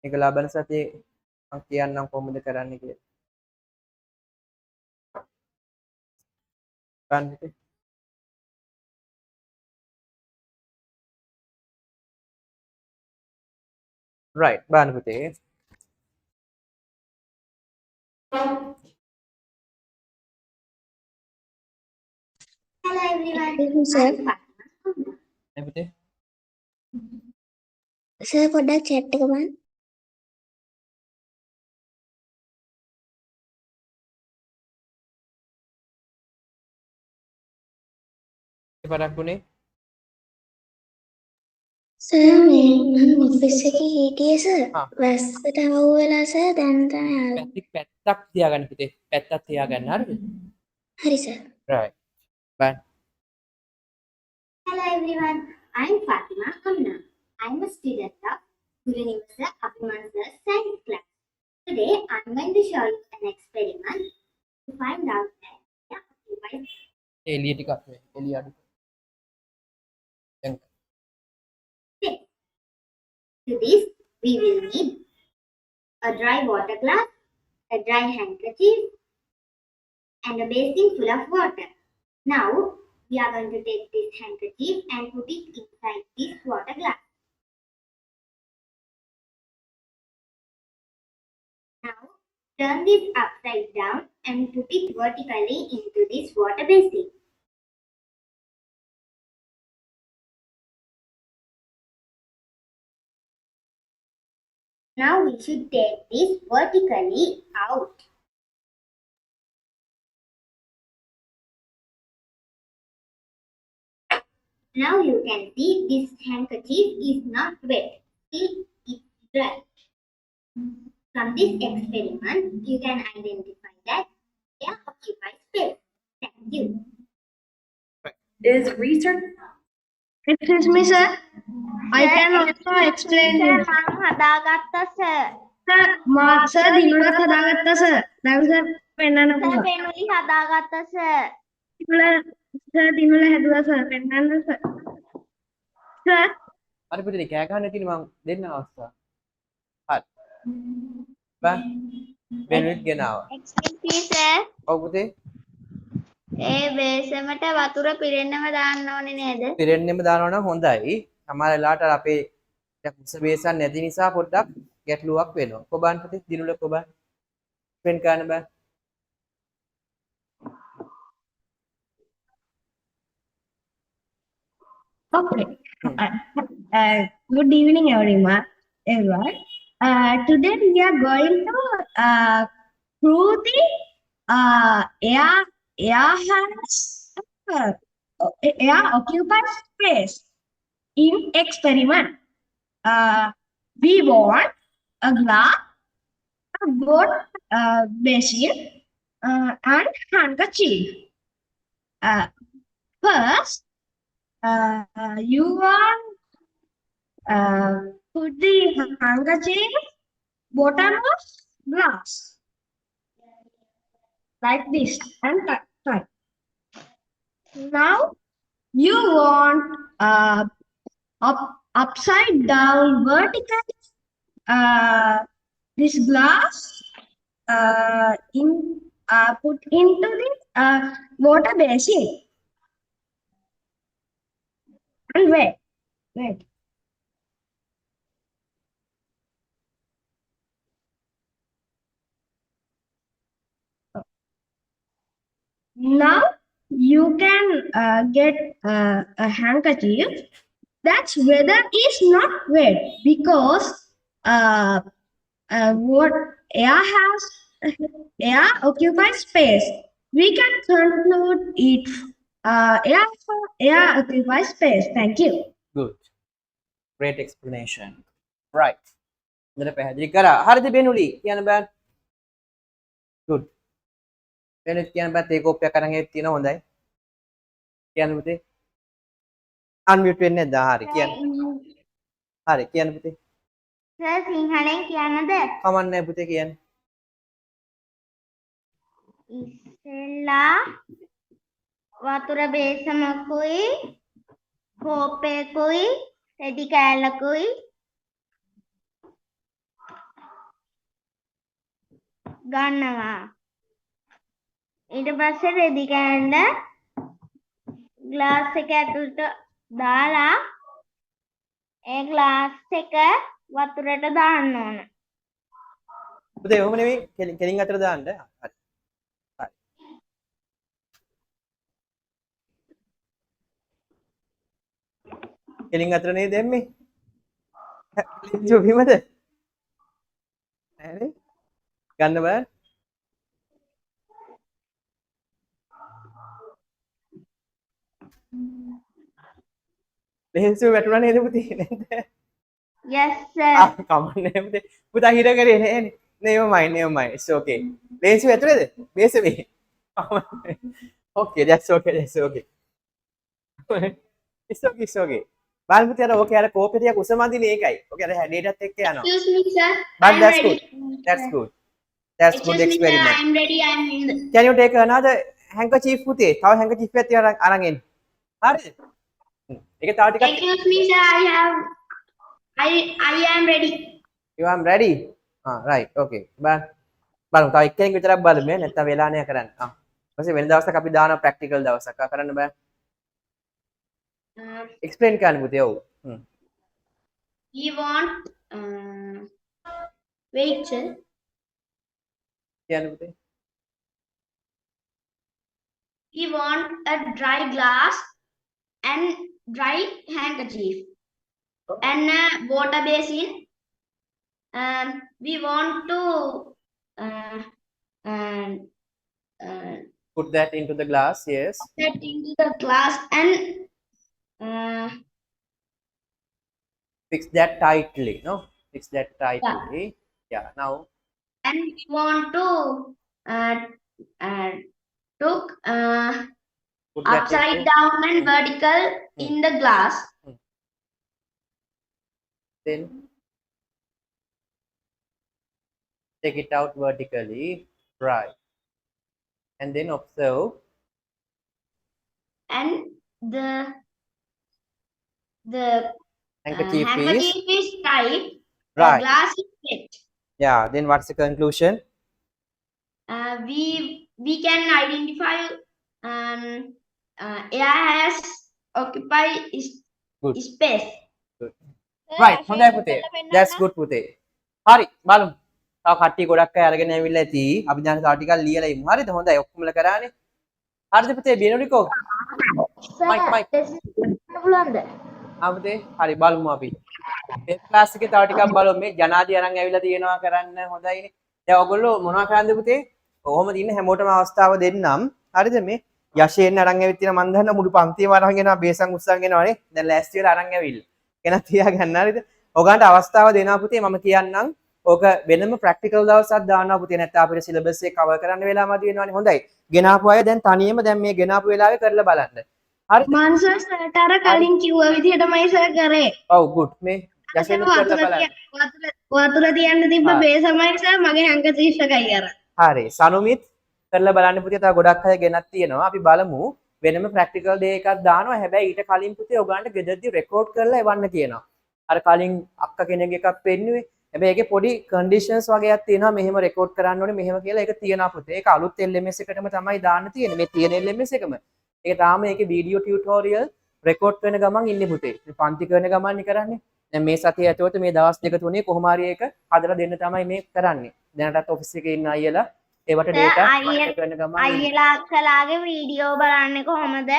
මේක ලබන සතියේ මම කියන්නම් කොහොමද කරන්න කියලා. බලන්න පුතේ. right. බලන්න පුතේ. Hello everyone. Sir. පුතේ. Sir පොඩ්ඩක් chat එක බලන්න. පරක් වුණේ සර් මේ මම ඔෆිස් එකේ හිටියේ සර්. ආ. වැස්සට අවු වෙලා සර් දැන් තමයි පැත්තක් තියාගන්න පුතේ. පැත්තක් තියාගන්න හරිද? හරි sir. right bye. Hello everyone, I'm Fatima Hamna. I'm a student of Niwasa Abhiman Sir science class. Today I'm going to show you an experiment to find out that occupies. එළිය ටිකක් වේ. එළිය අඩු. දැන් To this, we will need a dry water glass, a dry handkerchief, and a basin full of water. Now, we are going to take this handkerchief and put it inside this water glass. Now, turn this upside down and put it vertically into this water basin. Now we should take this vertically out. Now you can see this handkerchief is not wet. See, it's dry. From this experiment, you can identify that air occupies space. Thank you. Is research Excuse me sir. I can also explain this. හදාගත්තා sir. Sir, sir දිනුලත් හදාගත්තා sir. දැන් sir පෙන්නන්න පුළුවන්. පෙනුලි හදාගත්තා sir. දිනුල හැදුවා sir පෙන්නන්න sir. Sir, හරි පුතේ කෑ ගන්න තියෙන මම දෙන්න අවස්ථාව. හරි. බා. වෙනුත් ගෙනාවා. Excuse me sir. ඔව් පුතේ. ඒ බේසමට වතුර පිරෙන්නම දාන්න ඕනේ නේද? පිරෙන්නෙම දානවා නම් හොඳයි. සමහර වෙලාවට අපේ කුස බේසන් නැති නිසා පොඩ්ඩක් ගැටලුවක් වෙනවා. කොබන් පුතේ දිනුල කොබන්. පෙන් ගන්න බෑ. okay. Good evening everyone. Today we are going to prove the air occupies space in experiment. We want a glass, a boat, basin, and handkerchief. First, you want put the handkerchief bottom of glass like this and tie. Now you want upside down vertically this glass put into the water basin and wait. Now you can get a handkerchief. That's weather is not wet because what air occupies space. We can conclude it. Air occupies space. Thank you. good great explanation right හොඳට පැහැදිලි කරා හරිද බෙනුලි කියන්න බෑ good වෙනුත් කියන්න බෑ තේ කෝප්පයක් අරන් ඒත් තියෙන හොඳයි කියන්න පුතේ අන්මියුට් වෙන්නේ නැද්ද හරි කියන්න පුතේ සර් සිංහලෙන් කියන්නද? කමන්නේ පුතේ කියන්න ඉස්සෙල්ලා වතුර බේසමකුයි කෝප්පයකුයි රෙදි කෑල්ලකුයි ගන්නවා. ඊට පස්සේ රෙදි කෑල්ල ග්ලාස් එක ඇතුළට දාලා ඒ ග්ලාස් එක වතුරට දාන්න ඕන. පුතේ ඔහොම නෙවෙයි කෙලින් අතර දාන්න හරි කෙලින් අතර නේද එන්නේ ජොබිමද නෑනේ ගන්න බෑ ලේන්සුව වැටුණා නේද පුතේ නේද? Yes, sir. කමන්නේ පුතේ. පුතා හිර කරේ නෑනේ. never mind. It's okay. ලේන්සුව ඇතුලේද? බේසෙමේ. Okay, that's okay. It's okay. බලන්න පුතේ අර ඕකේ අර කෝපේ ටික උසමදිනේ ඒකයි. ඕකේ අර හැඩයටත් එක්ක යනවා. Excuse me, sir. But I'm that's ready. good. That's good Excuse me, sir. experiment. I'm ready. I'm in the... Can you take another handkerchief පුතේ? තව handkerchief එකක් තියලා අරන් එන්න. හරිද? ඒක තව ටිකක් Excuse me, sir. I am ready. you are ready? Right. Okay. බලමු තව එක්කෙනෙක් විතරක් බලමු නැත්නම් වෙලා නෑ කරන්න. ඊපස්සේ වෙන දවසක් අපි දානවා ප්‍රැක්ටිකල් දවසක්. කරන්න බෑ. explain කරන්න පුතේ. ඔව්. We want... wait, sir. කියන්න පුතේ. We want a dry glass and dry handkerchief and a water basin. We want to Put that into the glass. Yes. get into the glass and Fix that tightly. No. Fix that tightly. Yeah. Now. and we want to took Put that upside into- down and vertical in the glass. Then take it out vertically. Right. And then observe. And the Handkerchief is handkerchief is tight. The right. glass is wet. Yeah. Then what's the conclusion? We can identify air has occupy Good. space. Right. හොඳයි පුතේ. That's good පුතේ. හරි බලමු. තව කට්ටිය ගොඩක් අය අරගෙන ඇවිල්ලා ඇති. අපි දැන් තව ටිකක් ලියලා ඉමු. හරිද? හොඳයි. ඔක්කොමලා කරානේ. හරිද පුතේ? බිනරිකෝ. Mike. පුතේ. හරි බලමු අපි. මේ ක්ලාස් එකේ තව ටිකක් බලමු. මේ ජනාදී අරන් ඇවිල්ලා තියෙනවා කරන්න හොඳයිනේ. දැන් ඔයගොල්ලෝ මොනවද කරන්නද පුතේ? කොහොම දින්න හැමෝටම අවස්ථාව දෙන්නම්. හරිද මේ? යෂයෙන් අරන් ඇවිත් තියෙන මන් දන්න මුළු පන්තියම අරන් එනවා බේසන් උස්සන් එනවානේ. දැන් ලෑස්ති වෙලා අරන් ඇවිල්ලා. කෙනා තියාගන්න හරිද? ඔයගන්ට අවස්ථාව දෙනවා පුතේ මම කියන්නම්. ඕක වෙනම ප්‍රැක්ටිකල් දවසක් දානවා පුතේ නැත්නම් අපිට සිලබස් එක කවර් කරන්න වෙලාවමදි වෙනවානේ. හොඳයි. ගෙනාපු අය දැන් තනියම දැන් මේ ගෙනාපු වෙලාවේ කරලා බලන්න. හරිද? මාන්සර් සර්ට අර කලින් කිව්ව විදිහටමයි සර් කරේ. ඔව් good. මේ යෂයෙන් කරලා බලන්න. වතුර තියන්න තිබ්බ ආ. බේසමයි සර් මගේ හැන්කචීෆ් එකයි අර. හරි. සනුමිත් කරලා බලන්න පුතේ තව ගොඩක් අය ගෙනත් තියෙනවා. අපි බලමු වෙනම ප්‍රැක්ටිකල් ඩේ එකක් දානවා. හැබැයි ඊට කලින් පුතේ ඔයගලන්ට ගෙදරදී රෙකෝඩ් කරලා එවන්න කියනවා. අර කලින් අක්කා කෙනෙක් එකක් පෙන්නුවේ. හැබැයි ඒකේ පොඩි කන්ඩිෂන්ස් වගේක් තියෙනවා. මෙහෙම රෙකෝඩ් කරන්න ඕනේ මෙහෙම කියලා ඒක තියෙනවා පුතේ. ඒක අලුත් LMS එකටම තමයි දාන්න තියෙන්නේ. මේ තියෙන LMS එකම. ඒක තාම ඒකේ වීඩියෝ ටියුටෝරියල් රෙකෝඩ් කරන ගමන් ඉන්නේ පුතේ. මේ පන්ති කරන ගමන් නේ කරන්නේ. දැන් මේ සතිය ඇතුළත මේ දවස් දෙක තුනේ කොහොම හරි ඒක හදලා දෙන්න තමයි මේ කරන්නේ. දැනටත් ඔෆිස් එකේ ඉන්න අයියලා ඒවට data කරන ගමන් අයියලා අක්කලාගේ වීඩියෝ බලන්නේ කොහොමද?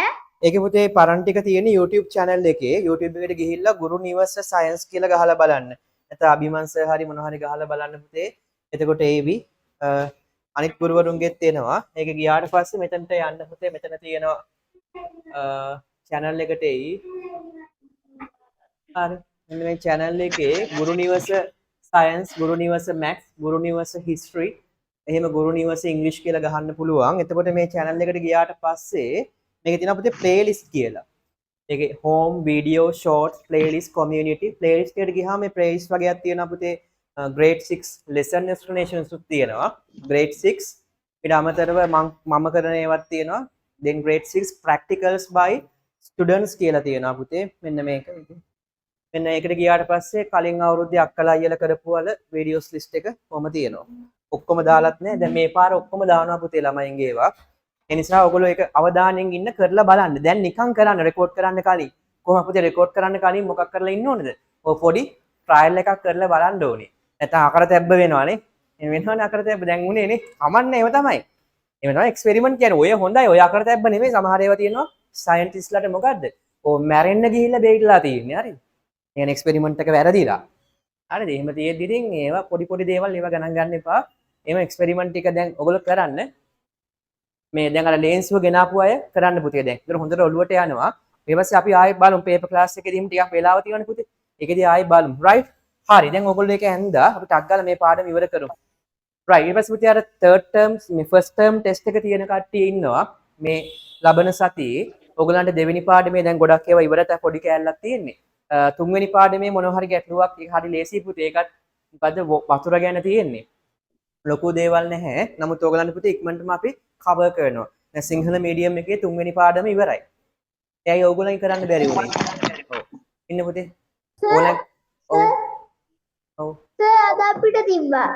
ඒකේ පුතේ පරන් ටික තියෙන YouTube channel එකේ YouTube එකට ගිහිල්ලා ගුරු නිවස සයන්ස් කියලා ගහලා බලන්න. නැත්නම් අභිමන් සර් හරි මොනවා හරි ගහලා බලන්න පුතේ. එතකොට ඒවි අනිත් ගුරුවරුන්ගෙත් එනවා. ඒක ගියාට පස්සේ මෙතනට යන්න පුතේ. මෙතන තියෙනවා channel එකට එයි. හරි. මෙන්න මේ channel එකේ ගුරු නිවස science, ගුරු නිවස maths, ගුරු නිවස history, එහෙම ගුරු නිවස english කියලා ගහන්න පුළුවන්. එතකොට මේ channel එකට ගියාට පස්සේ මේකේ තියෙනවා පුතේ playlist කියලා. ඒකේ home, video, shorts, playlist, community, playlist එකට ගියාම මේ playlist වගේක් තියෙනවා පුතේ. grade 6 lesson explanations උත් තියෙනවා. grade 6 ඊට අමතරව මම කරන ඒවාත් තියෙනවා. then grade 6 practicals by students කියලා තියෙනවා පුතේ. මෙන්න මේක. මෙන්න ඒකට ගියාට පස්සේ කලින් අවුරුද්දේ අක්කලා අයියලා කරපු වල වීඩියෝස් ලිස්ට් එක කොහොම තියෙනවා. ඔක්කොම දාලත් නැහැ. දැන් මේ පාර ඔක්කොම දානවා පුතේ ළමයින්ගේ ඒවා. ඒ නිසා ඔයගොල්ලෝ ඒක අවධානයෙන් ඉන්න කරලා බලන්න. දැන් නිකන් කරන්න රෙකෝඩ් කරන්න කලින්. කොහොමද පුතේ රෙකෝඩ් කරන්න කලින් මොකක් කරලා ඉන්න ඕනේද? ඔය පොඩි ට්‍රයල් එකක් කරලා බලන්න ඕනේ. නැත්නම් අකරතැබ්බ වෙනවානේ. එහෙම වෙනවනේ අකරතැබ්බ දැන් උනේ නේ. කමන්නේ ඒව තමයි. එහෙම තමයි එක්ස්පෙරිමන්ට් කියන්නේ. ඔය හොඳයි. ඔය අකරතැබ්බ නෙමෙයි සමහර ඒවා තියෙනවා. සයන්ටිස්ට්ලාට මොකද්ද? ඔය මැරෙන්න ගිහිල්ලා බේරිලා තියෙන්නේ. හරිද? يعني එක්ස්පෙරිමන්ට් එක වැරදිලා. හරිද? එහෙම තියෙද්දි ඉතින් ඒවා පොඩි දේවල් ඒවා ගණන් ගන්න එපා. එහෙම එක්ස්පෙරිමන්ට් එක දැන් ඔයගොල්ලෝ කරන්න. මේ දැන් අර ලේන්සුව ගෙනාපු අය කරන්න පුතේ දැන්. ඒක හොඳට ඔළුවට යනවා. ඊට පස්සේ අපි ආයෙත් බලමු පේපර් ක්ලාස් එකේදීම ටිකක් වෙලාව තියෙනවනේ පුතේ. ඒකදී ආයෙත් බලමු. right? හරි. දැන් ඔයගොල්ලෝ ඒක ඇන්දා. අපි ටක් ගාලා මේ පාඩම ඉවර කරමු. right. ඊට පස්සේ පුතේ අර third term මේ first term test එක තියෙන කට්ටිය ඉන්නවා. මේ ලබන සතියේ ඔයගලන්ට දෙවෙනි පාඩමේ දැන් ගොඩක් ඒවා ඉවරට පොඩි කෑල්ලක් තියෙන්නේ. තුන්වෙනි පාඩමේ මොනවා හරි ගැටලුවක් ඒක හරි ලේසි පුතේ. ඒකත් මොකද වතුර ගැන තියෙන්නේ. ලොකු දේවල් නැහැ. නමුත් ඔයගලන්ට පුතේ ඉක්මනටම අපි cover කරනවා. දැන් සිංහල මීඩියම් එකේ තුන්වෙනි පාඩම ඉවරයි. එයයි ඔයගොල්ලන් කරන්න බැරි වුණේ. ඔව්. ඉන්න පුතේ. ඕලක්. ඔව්. ඔව්. සර් අද අපිට තිබ්බා.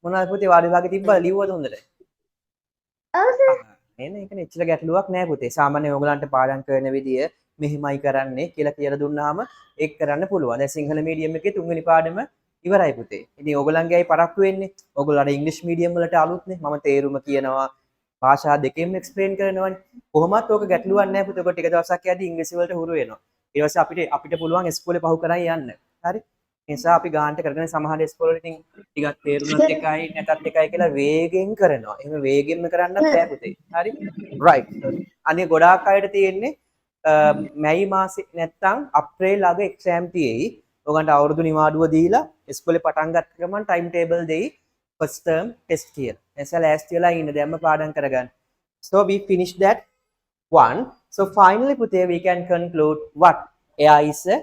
මොනවද පුතේ වාඩි භාගෙ තිබ්බා ලිව්වද හොඳට? ඔව් සර්. නේද? ඒක නෙච්චර ගැටලුවක් නෑ පුතේ. සාමාන්‍යයෙන් ඔයගලන්ට පාඩම් කරන විදිය මෙහිමයි කරන්නේ කියලා කියලා දුන්නාම ඒක කරන්න පුළුවන්. දැන් සිංහල මීඩියම් එකේ තුන්වෙනි පාඩම ඉවරයි පුතේ. ඉතින් ඔයගලන්ගේ අය පරක්කු වෙන්නේ. ඔයගොල්ලෝ අර ඉංග්‍රීසි මීඩියම් වලට අලුත්නේ. මම තේරුම කියනවා. භාෂා දෙකෙන්ම එක්ස්ප්ලেইন කරනවානේ. කොහොමත් ඕක ගැටලුවක් නෑ පුතේ. ඔක ටික දවසක් යද්දි ඉංග්‍රීසි වලට හුරු වෙනවා. ඊට පස්සේ අපිට පුළුවන් ඉස්කෝලේ පහු කරන් යන්න. හරි? ඒ නිසා අපි ගානට කරගෙන සමහර ඉස්කෝලේ ඉතින් ටිකක් තේරුණත් එකයි නැතත් එකයි කියලා වේගෙන් කරනවා. එහෙම වේගෙන්ම කරන්නත් බෑ පුතේ. හරි? right. අනේ ගොඩාක් අයට තියෙන්නේ මැයි මාසේ නැත්තම් අප්‍රේල් අග එක්සෑම් තියෙයි. ඔයගන්ට අවුරුදු නිවාඩුව දීලා ඉස්කෝලේ පටන් ගත්ත ගමන් ටයිම් ටේබල් දෙයි first term test කියලා. එසල ලෑස්ති වෙලා ඉන්න දැම්ම පාඩම් කරගන්න. So we finished that one. So finally පුතේ we can conclude what air is a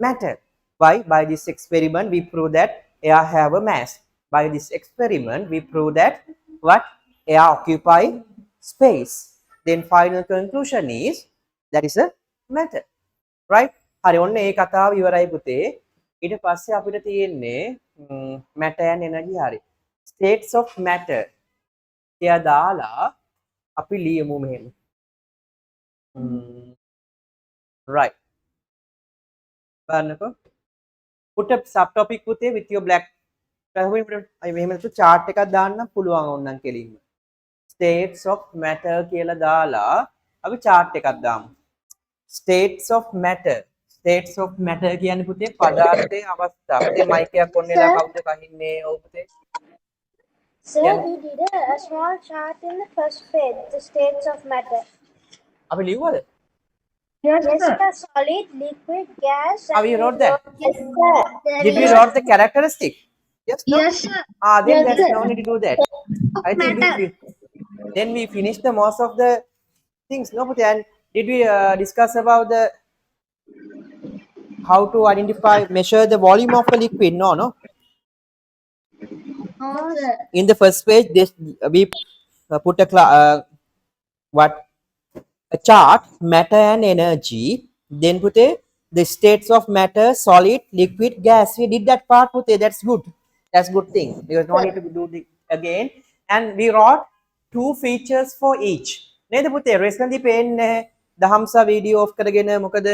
matter. Why? By this experiment we prove that air have a mass. By this experiment we prove that what air occupy space. Then final conclusion is that is a matter. Right? හරි ඔන්න ඒ කතාව ඉවරයි පුතේ. ඊට පස්සේ අපිට තියෙන්නේ matter and energy හරි. States of matter. එයා දාලා අපි ලියමු මෙහෙම. right. බලන්නකෝ. put a subtopic පුතේ with your black අය මෙහෙම තු chart එකක් දාන්න පුළුවන් ඕනනම් කෙලින්ම. States of matter කියලා දාලා අපි chart එකක් දාමු. States of matter. States of matter කියන්නේ පුතේ පදාර්ථයේ අවස්ථා. පුතේ මයික් එකක් ඔන්න වෙලා කවුද කහින්නේ? ඔව් පුතේ. Sir, we did a small chart in the first page, the states of matter. අපි ලියුවද? Yes, sir. Solid, liquid, gas. Have you wrote that? Yes, sir. Did we wrote the characteristic? Yes, no? Yes, sir. Then Yes, there's sir. no need to do that. I think then we finished the most of the things. No, but and did we discuss about the how to identify, measure the volume of a liquid? No. No, sir. In the first page, this we put a chart, matter and energy. Then put the states of matter, solid, liquid, gas. We did that part. Put that's good. That's good thing. Because no need to do it again. And we wrote 2 features for each. නේද පුතේ රෙස්කන්දි පේන්නේ Dahamsa video of කරගෙන මොකද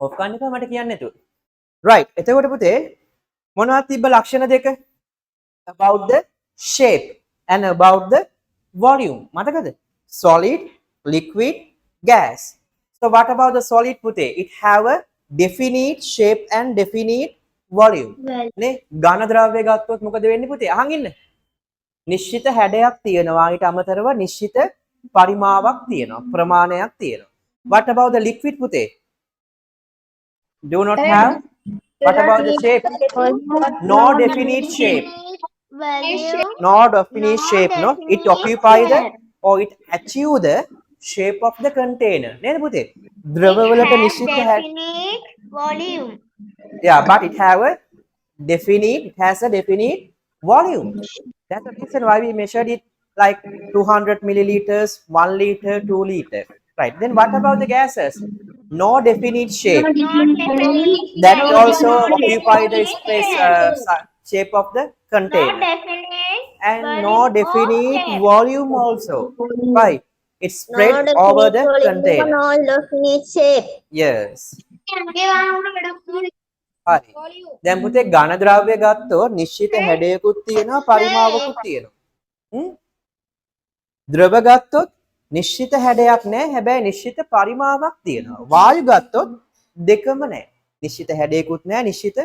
of කරන්න එපා මට කියන්න නේතු. right. එතකොට පුතේ මොනවද තිබ්බ ලක්ෂණ දෙක? about the shape and about the volume. මතකද? solid, liquid, gas. So what about the solid පුතේ? It have a definite shape and definite volume. නේ ඝන ද්‍රව්‍ය ගත්තොත් මොකද වෙන්නේ පුතේ? අහන් ඉන්න. නිශ්චිත හැඩයක් තියෙනවා. ඊට අමතරව නිශ්චිත පරිමාවක් තියෙනවා. ප්‍රමාණයක් තියෙනවා. What about the liquid පුතේ? Do not have. What about the shape? No definite shape. No definite shape. No, it occupy the or it achieve the shape of the container. නේද පුතේ? ද්‍රව වලට නිශ්චිත Definite volume. Yeah, but it have a definite. It has a definite volume. That's the reason why we measured it like 200 milliliters, 1 liter, 2 liter. Right. Then what about the gases? No definite shape. That also occupy the space shape of the container. And no definite volume also. Why? It's spread over the container. No definite shape. Yes. හරි. දැන් පුතේ ඝන ද්‍රව්‍ය ගත්තොත් නිශ්චිත හැඩයකුත් තියෙනවා පරිමාවකුත් තියෙනවා. ද්‍රව ගත්තොත් නිශ්චිත හැඩයක් නැහැ. හැබැයි නිශ්චිත පරිමාවක් තියෙනවා. වායු ගත්තොත් දෙකම නැහැ. නිශ්චිත හැඩයකුත් නැහැ, නිශ්චිත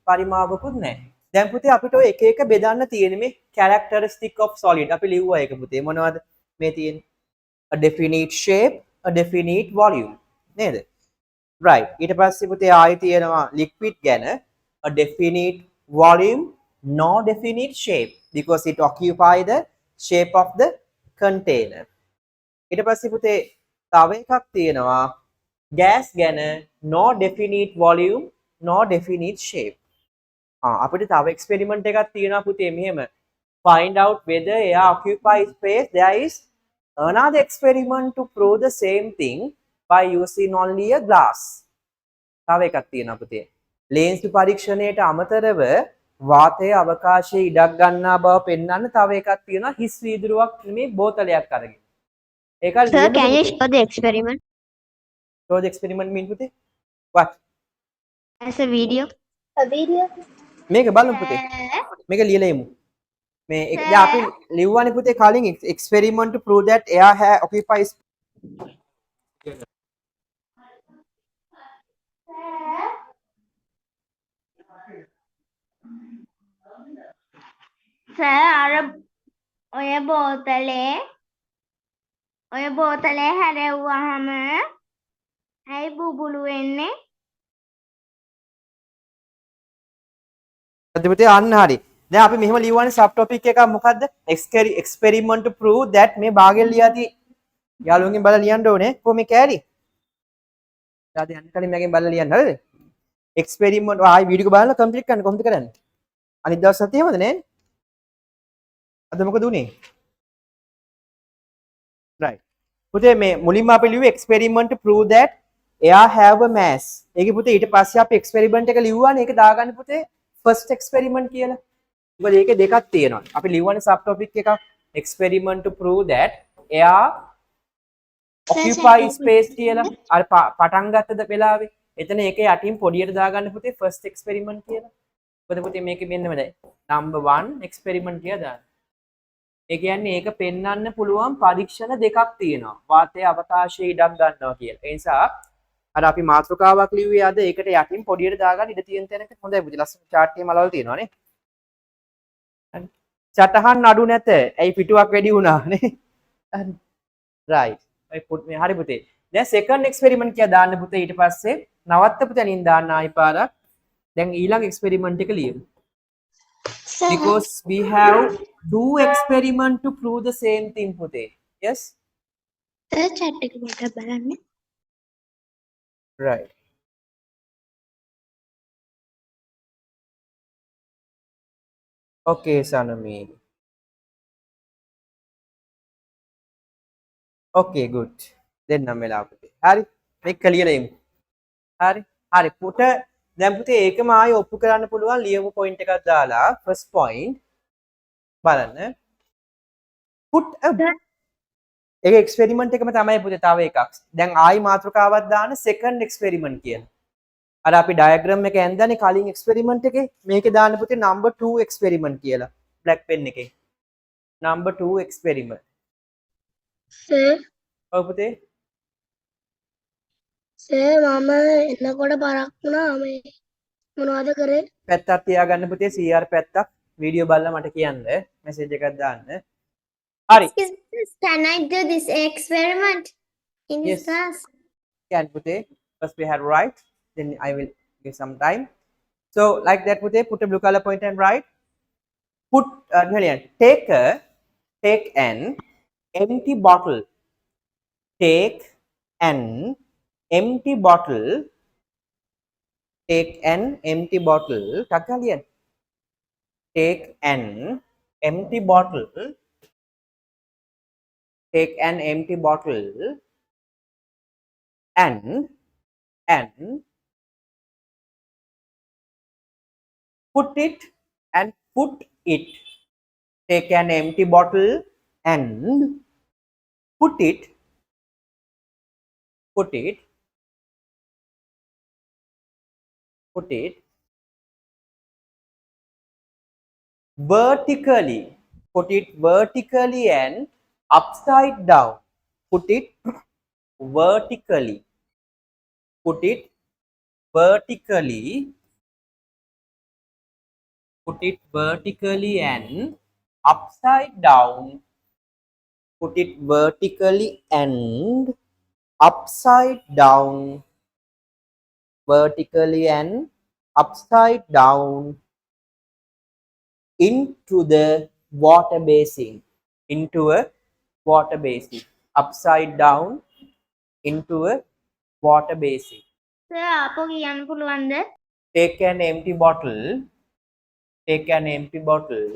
පරිමාවකුත් නැහැ. දැන් පුතේ අපිට ඔය එක එක බෙදන්න තියෙන්නේ මේ characteristic of solid. අපි ලිව්වා ඒක පුතේ. මොනවද මේ තියෙන්නේ? a definite shape, a definite volume. නේද? right. ඊට පස්සේ පුතේ ආයෙ තියෙනවා liquid ගැන a definite volume, no definite shape because it occupy the shape of the container. ඊට පස්සේ පුතේ තව එකක් තියෙනවා gas ගැන no definite volume, no definite shape. අපිට තව experiment එකක් තියෙනවා පුතේ මෙහෙම find out whether air occupies space. There is another experiment to prove the same thing by using only a glass. තව එකක් තියෙනවා පුතේ. ලේන්ස් පරීක්ෂණයට අමතරව වාතයේ අවකාශයේ ඉඩක් ගන්නා බව පෙන්වන්න තව එකක් තියෙනවා හිස් වීදුරුවක් මේ බෝතලයක් අරගෙන. ඒක Sir, can you show the experiment show the experiment mean පුතේ? what? as a video? A video. මේක බලමු පුතේ. මේක ලියලා එමු. මේ දැන් අපි ලිව්වනේ පුතේ කලින් experiment to prove that air occupies. Sir, ඔය බෝතලේ හැරෙව්වහම ඇයි බුබුලු වෙන්නේ? පුතේ අන්න හරි. දැන් අපි මෙහෙම ලියවන්නේ සබ් ටොපික් එකක් මොකද්ද? experiment to prove that මේ භාගෙන් ලියාදී යාළුවන්ගෙන් බලලා ලියන්න ඕනේ. කොහොම මේ කෑලි? ඊට යන්න කලින් මගෙන් බලලා ලියන්න හරිද? experiment ආයි වීඩියෝ එක බලලා කම්ප්ලීට් කරන්න කොහොමද කරන්නේ? අනිත් දවස් හතියමද නේ? අද මොකද උනේ? right. පුතේ මේ මුලින්ම අපි ලිව්වේ experiment to prove that air have a mass. ඒකේ පුතේ ඊට පස්සේ අපි experiment එක ලිව්වානේ. ඒක දාගන්න පුතේ first experiment කියලා. මොකද ඒකේ දෙකක් තියෙනවා. අපි ලිව්වනේ sub topic එකක් experiment to prove that air occupy space කියලා. අර පටන් ගත්තද වෙලාවේ. එතන ඒකේ යටින් පොඩියට දාගන්න පුතේ first experiment කියලා. මොකද පුතේ මේකේ මෙන්නම දැන් number 1 experiment කියලා දාන්න. ඒ කියන්නේ ඒක පෙන්වන්න පුළුවන් පරීක්ෂණ දෙකක් තියෙනවා. වාතයේ අවකාශයේ ඉඩක් ගන්නවා කියලා. ඒ නිසා අර අපි මාතෘකාවක් ලිව්වේ අද ඒකට යටින් පොඩියට දාගන්න ඉඩ තියෙන තැනක හොඳයි පුතේ. ලස්සන chart එකේ මලවල් තියෙනවා නේ. හරි. සටහන් අඩු නැත. ඇයි පිටුවක් වැඩි වුණා නේ? හරි. right. මේ හරි පුතේ. දැන් second experiment කියලා දාන්න පුතේ ඊට පස්සේ නවත්තපු තැනින් දාන්න ආයි පාරක්. දැන් ඊළඟ experiment එක ලියමු. Because we have two experiment to prove the same thing පුතේ. Yes? Sir, chat එක පොඩ්ඩක් බලන්න. right. okay Sanami. okay good. දෙන්නම් වෙලාව පුතේ. හරි. මේක ලියලා එමු. හරි. හරි. පුත දැන් පුතේ ඒකම ආයෙ ඔප්පු කරන්න පුළුවන් ලියමු පොයින්ට් එකක් දාලා first point බලන්න. put a ඒක එක්ස්පෙරිමන්ට් එකම තමයි පුතේ තව එකක්. දැන් ආයි මාතෘකාවක් දාන්න second experiment කියලා. අර අපි diagram එක ඇඳලානේ කලින් experiment එකේ. මේකේ දාන්න පුතේ number 2 experiment කියලා. black pen එකේ. number 2 experiment. Sir, ඔව් පුතේ. sir මම එන්නකොට පරක් වුණා මේ මොනවද කරේ? පැත්තක් තියාගන්න පුතේ CR පැත්තක් වීඩියෝ බලලා මට කියන්න මැසේජ් එකක් දාන්න. හරි. Can I do this experiment in Yes. this class? Can pute first we have write, then I will give some time. So like that pute put a blue color point and write. Put take an empty bottle. Take an empty bottle. Take an empty bottle. Takalian. Take an empty bottle. Take an empty bottle and put it. Take an empty bottle and put it vertically. Put it vertically and upside down. Put it vertically. Put it vertically. Put it vertically and upside down put it vertically and upside down, vertically and upside down into the water basin, into a water basin, upside down into a water basin. Sir ආපහු කියන්න පුළුවන්ද? Take an empty bottle, take an empty bottle,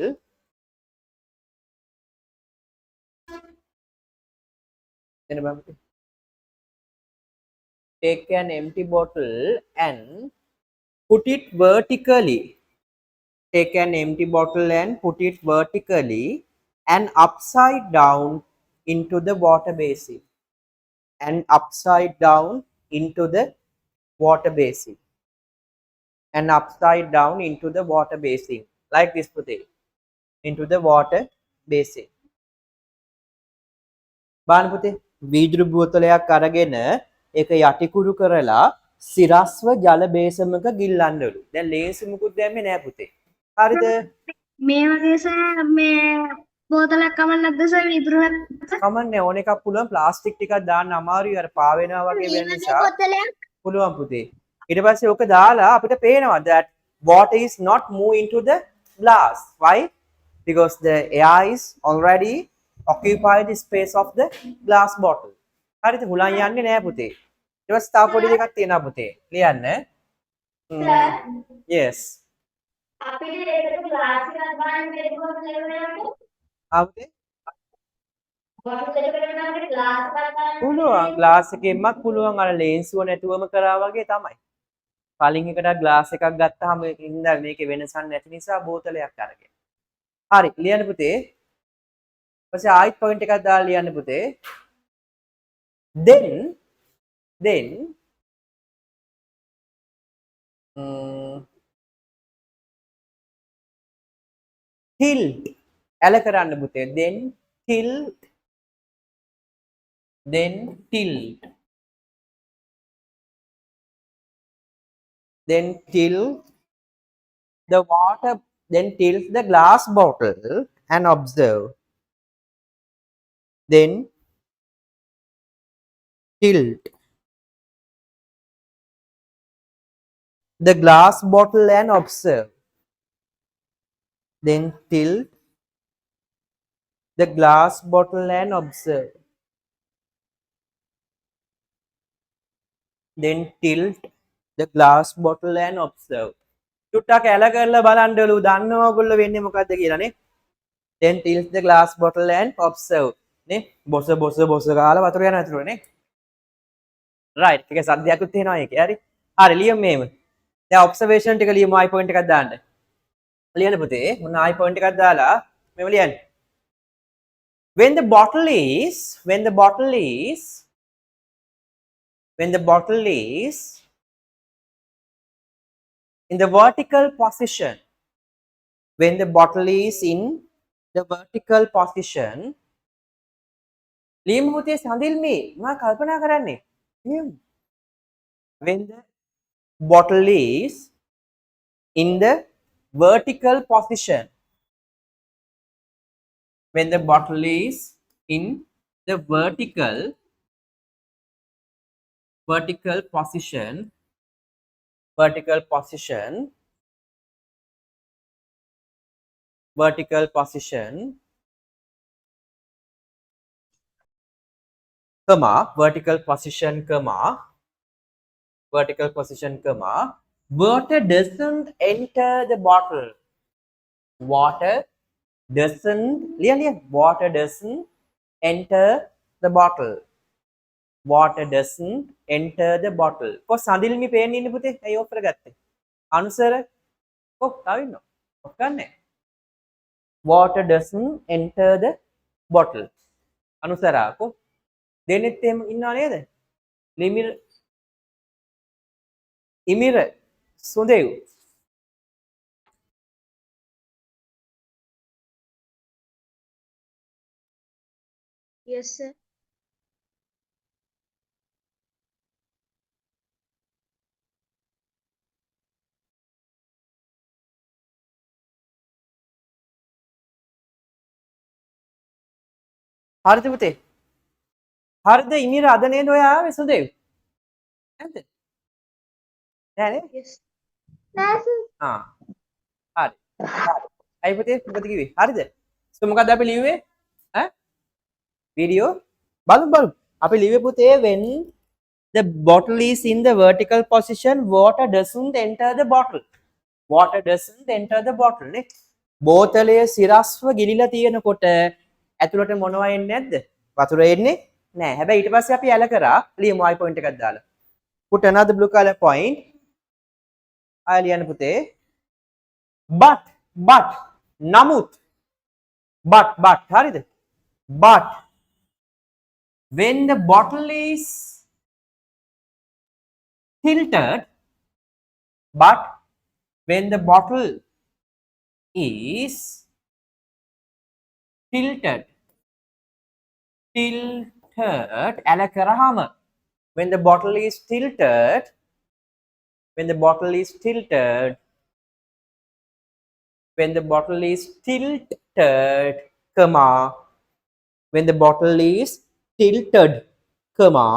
take an empty bottle and put it vertically. Take an empty bottle and put it vertically and upside down into the water basin, and upside down into the water basin, and upside down into the water basin, like this puthe, into the water basin. බලන්න පුතේ වීදුරු බෝතලයක් අරගෙන ඒක යටිකුරු කරලා සිරස්ව ජල බේසමක ගිල්ලන්නලු. දැන් ලේසි මුකුත් දැම්මේ නෑ පුතේ. හරිද? මේ වගේ සර් මේ බෝතලයක් කමක් නැද්ද සර් වීදුරුවක්? කමන්නේ ඕන එකක් පුළුවන් ප්ලාස්ටික් ටිකක් දාන්න අමාරුයි අර පා වෙනවා වගේ වෙන නිසා බෝතලයක් පුළුවන් පුතේ. ඊට පස්සේ ඕක දාලා අපිට පේනවා that water is not move into the glass. Why? Because the air is already occupy the space of the glass bottle. හරිද? හුලං යන්නේ නෑ පුතේ. ඊට පස්සේ තව පොඩි දෙකක් තියෙනවා පුතේ. ලියන්න. Yes. අපිට ඒකට ග්ලාස් එකක් ගන්න බැරි බෝතලයක් නේද? ආපුතේ බෝතල් එකකට නම් අපිට ග්ලාස් එකක් ගන්න පුළුවන් ග්ලාස් එකෙන්මත් පුළුවන් අර ලේන්සුව නැතුවම කරා වගේ තමයි. කලින් එකට ග්ලාස් එකක් ගත්තාම ඉඳන් මේකේ වෙනසක් නැති නිසා බෝතලයක් අරගෙන. හරි ලියන්න පුතේ. ඊපස්සේ ආයිත් පොයින්ට් එකක් දාලා ලියන්න පුතේ. then tilt ඇල කරන්න පුතේ. then tilt then tilt the water, then tilt the glass bottle and observe. Then tilt the glass bottle and observe. Then tilt the glass bottle and observe. Then tilt the glass bottle and observe. චුට්ටක් ඇල කරලා බලන්නලු දන්නවා ඔයගොල්ලෝ වෙන්නේ මොකද්ද කියලා නේ. Then tilt the glass bottle and observe. නේ බොස ගාලා වතුර යන අතර නේ. right. ඒක සද්දයක්ත් තියෙනවා ඒකේ. හරි. හරි ලියමු මේව. දැන් observation ටික ලියමු ආයි පොයින්ට් එකක් දාන්න. ලියන්න පුතේ. මොන ආයි පොයින්ට් එකක් දාලා මේව ලියන්න. when the bottle is in the vertical position, when the bottle is in the vertical position, ලියමු පුතේ සඳිල්මේ මම කල්පනා කරන්නේ. ලියමු. when the bottle is in the vertical position, when the bottle is in the vertical position, comma, vertical position, water doesn't enter the bottle. Water doesn't enter the bottle. කො සඳිල්මි පේන්නේ ඉන්නේ පුතේ. ඇයි of කරගත්තේ? අනුසර කො තව ඉන්නව. ඔෆ් ගන්නෑ. water doesn't enter the bottle. අනුසරා කො දෙන්නෙත් එහෙම ඉන්නව නේද? ලිමිර ඉමිර සුදේව් yes sir. හරිද පුතේ? හරිද? ඉමිර අද නේද ඔය ආවේ සුදේව්? නැද්ද? නෑ නේ? Yes. නෑ සර්. ආ. හරි. අයි පුතේ මොකද කිව්වේ? හරිද? සෝ මොකද්ද අපි ලිව්වේ? ඈ? වීඩියෝ බලමු. අපි ලිව්වේ පුතේ when the bottle is in the vertical position, water doesn't enter the bottle. Water doesn't enter the bottle නේ. බෝතලය සිරස්ව ගිලිලා තියෙනකොට ඇතුළට මොනවා එන්නේ නැද්ද? වතුර එන්නේ නැහැ. හැබැයි ඊට පස්සේ අපි ඇල කරා ලියමු I point එකක් දාලා. Put another blue color point. ආය ලියන්න පුතේ. But නමුත් but හරිද? But when the bottle is tilted, but when the bottle is tilted ඇල කරාම when the bottle is tilted when the bottle is tilted when the bottle is tilted comma when the bottle is tilted comma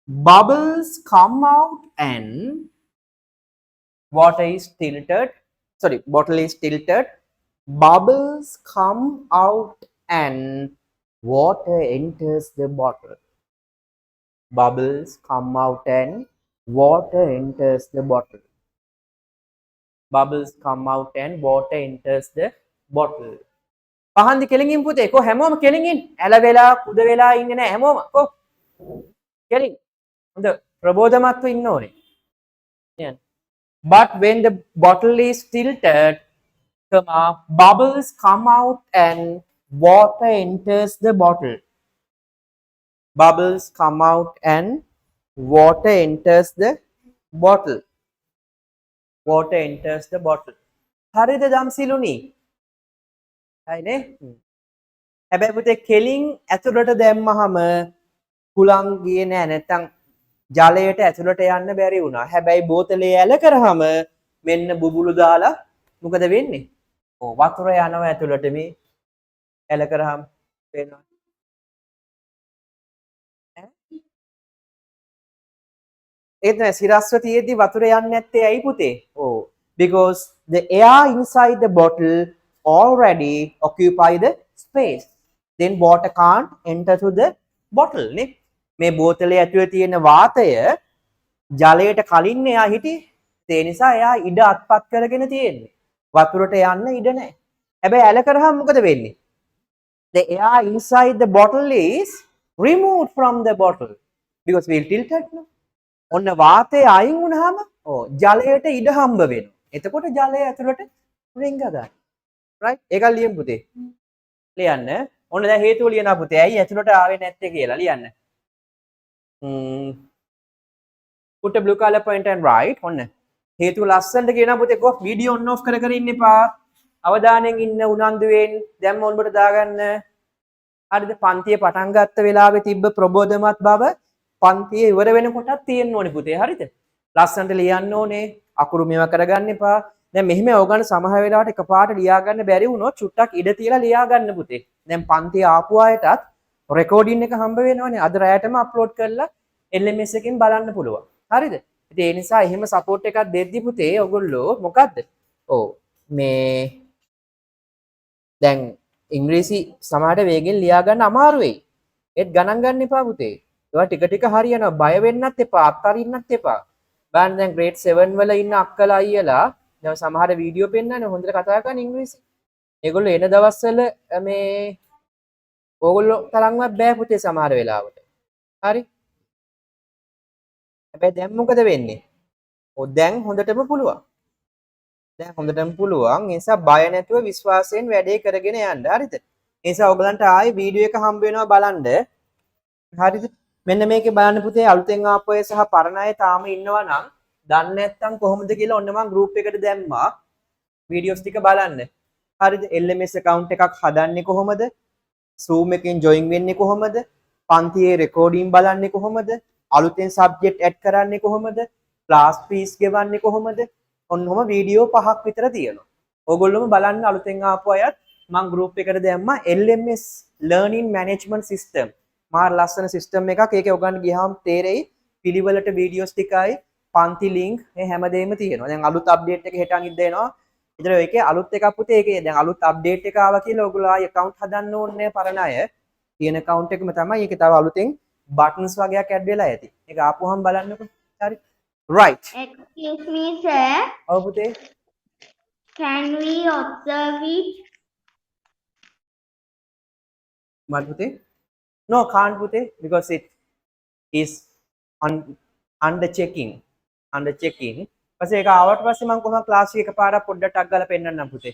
bubbles come out and water is tilted sorry bottle is tilted bubbles come out and water enters the bottle bubbles come out and water enters the bottle bubbles come out and water enters the bottle පහන්දි කෙලින්ින් පුතේ කො හැමෝම කෙලින්ින් ඇල වෙලා කුද වෙලා ඉන්නේ නැහැ හැමෝම කො කෙලින් හොඳ ප්‍රබෝධමත්ව ඉන්න ඕනේ නේද but when the bottle is tilted comma bubbles come out and water enters the bottle bubbles come out and water enters the bottle water enters the bottle හරිද දම්සිලුනි හයිනේ හැබැයි පුතේ කෙලින් ඇතුළට දැම්මහම කුලං ගියේ නෑ නැත්තම් ජලයට ඇතුළට යන්න බැරි වුණා හැබැයි බෝතලේ ඇල කරාම මෙන්න බුබුලු දාලා මොකද වෙන්නේ ඔව් වතුර යනවා ඇතුළට මේ ඇල කරාම වෙනවා ඒත් නෑ සිරස්ව තියෙද්දි වතුර යන්නේ නැත්තේ ඇයි පුතේ ඔව් because the air inside the bottle already occupy the space then water can't enter to the bottle නේ මේ බෝතලේ ඇතුලේ තියෙන වාතය ජලයට කලින් එයා හිටියේ ඒ නිසා එයා ඉඩ අත්පත් කරගෙන තියෙන්නේ වතුරට යන්න ඉඩ නැහැ හැබැයි ඇල කරාම මොකද වෙන්නේ the air inside the bottle is removed from the bottle because we'll tilted no ඔන්න වාතය අයින් වුණාම ජලයට ඉඩ හම්බ වෙනවා. එතකොට ජලය ඇතුළට රිංග ගන්න. right? ඒක ලියමු පුතේ. ලියන්න. ඔන්න දැන් හේතුව ලියනවා පුතේ. ඇයි ඇතුළට ආවේ නැත්තේ කියලා ලියන්න. put a blue color point and write. ඔන්න. හේතුව ලස්සනට කියනවා පුතේ. කො වීඩියෝ on off කර කර ඉන්න එපා. අවධානයෙන් ඉන්න උනන්දුවෙන් දැන් ඔන්බට දාගන්න. හරිද? පන්තිය පටන් ගත්ත වෙලාවේ තිබ්බ ප්‍රබෝධමත් බව පන්තිය ඉවර වෙනකොටත් තියෙන්න ඕනේ පුතේ හරිද ලස්සනට ලියන්න ඕනේ අකුරු මේවා කරගන්න එපා දැන් මෙහිම ඕගන්න සමහර වෙලාවට එකපාරට ලියා ගන්න බැරි වුණොත් චුට්ටක් ඉඩ තියලා ලියා ගන්න පුතේ දැන් පන්තිය ආපු අයටත් රෙකෝඩින් එක හම්බ වෙනවනේ අද රැයටම අප්ලෝඩ් කරලා LMS එකෙන් බලන්න පුළුවන් හරිද ඉතින් ඒ නිසා එහෙම සපෝට් එකක් දෙද්දි පුතේ ඔයගොල්ලෝ මොකද්ද ඔව් මේ දැන් ඉංග්‍රීසි සමහරට වේගෙන් ලියා ගන්න අමාරු වෙයි ඒත් ගණන් ගන්න එපා පුතේ ඒවා ටික ටික හරියනවා බය වෙන්නත් එපා අත්හරින්නත් එපා බලන්න දැන් grade 7 වල ඉන්න අක්කලා අයියලා දැන් සමහර වීඩියෝ පෙන්නන්නේ හොඳට කතා කරන ඉංග්‍රීසි ඒගොල්ලෝ එන දවස්වල මේ ඕගොල්ලෝ තරම්වත් බෑ පුතේ සමහර වෙලාවට හරි හැබැයි දැන් මොකද වෙන්නේ ඔව් දැන් හොඳටම පුළුවන් දැන් හොඳටම පුළුවන් ඒ නිසා බය නැතුව විශ්වාසයෙන් වැඩේ කරගෙන යන්න හරිද ඒ නිසා ඔයගලන්ට ආයේ වීඩියෝ එක හම්බ වෙනවා බලන්න හරිද මෙන්න මේකේ බලන්න පුතේ අලුතෙන් ආපු අය සහ පරණ අය තාම ඉන්නවා නම් දන්නේ නැත්නම් කොහොමද කියලා ඔන්න මම group එකට දැම්මා වීඩියෝස් ටික බලන්න හරිද LMS account එකක් හදන්නේ කොහොමද Zoom එකෙන් join වෙන්නේ කොහොමද පන්තියේ recording බලන්නේ කොහොමද අලුතෙන් subject add කරන්නේ කොහොමද class fees ගෙවන්නේ කොහොමද ඔන්නෝම වීඩියෝ 5ක් විතර තියෙනවා ඕගොල්ලෝම බලන්න අලුතෙන් ආපු අයත් මම group එකට දැම්මා LMS learning management system. මාර ලස්සන system එකක්. ඒකේ ඔයගොල්ලන් ගියාම තේරෙයි පිළිවෙලට videos ටිකයි පන්ති link මේ හැමදේම තියෙනවා. දැන් අලුත් update එක හෙට අනිද්දා එනවා. ඉතින් ඒකේ අලුත් එකක් පුතේ ඒකේ දැන් අලුත් update එක ආවා කියලා ඔයගොල්ලෝ ආයි account හදන්න ඕනේ පරණ අය. තියෙන account එකම තමයි. ඒකේ තව අලුතෙන් buttons වගේක් add වෙලා ඇති. ඒක ආපුවම බලන්නකො. හරි. Right. Excuse me, sir. ඔව් පුතේ. Can we observe it? What පුතේ? No, can't පුතේ because it is under checking. Under checking. පස්සේ ඒක ආවට පස්සේ මම කොහොමද ක්ලාස් එක එකපාරක් පොඩ්ඩක් ටක් ගාලා පෙන්නන්නම් පුතේ.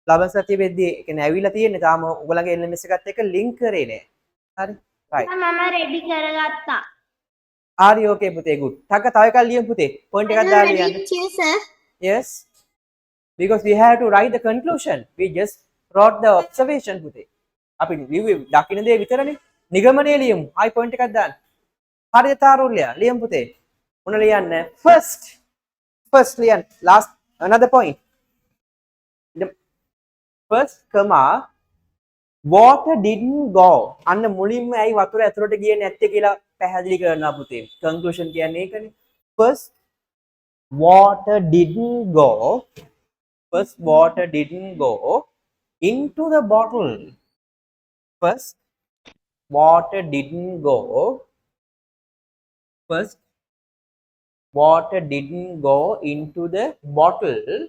ලබන සතිය වෙද්දී ඒ කියන්නේ ඇවිල්ලා තියෙන්නේ තාම ඔයගලගේ LMS එකත් එක්ක link කරේ නෑ. හරි. right. මම ready කරගත්තා. හරි okay පුතේ good. ටක් තව එකක් ලියමු පුතේ. point එකක් දාලා ලියන්න. sir. Yes. Because we have to write the conclusion. We just wrote the observation පුතේ. අපි දකින්න දේ විතරනේ. නිගමනය ලියමු. ආයි point එකක් දාන්න. හරියට තාරුල්‍ය ලියමු පුතේ. මොන ලියන්න? First ලියන්න. Last another point. The first comma water didn't go. අන්න මුලින්ම ඇයි වතුර ඇතුළට ගියේ නැත්තේ කියලා පැහැදිලි කරනවා පුතේ. Conclusion කියන්නේ ඒකනේ. First water didn't go. First water didn't go into the bottle. First water didn't go. First water didn't go into the bottle.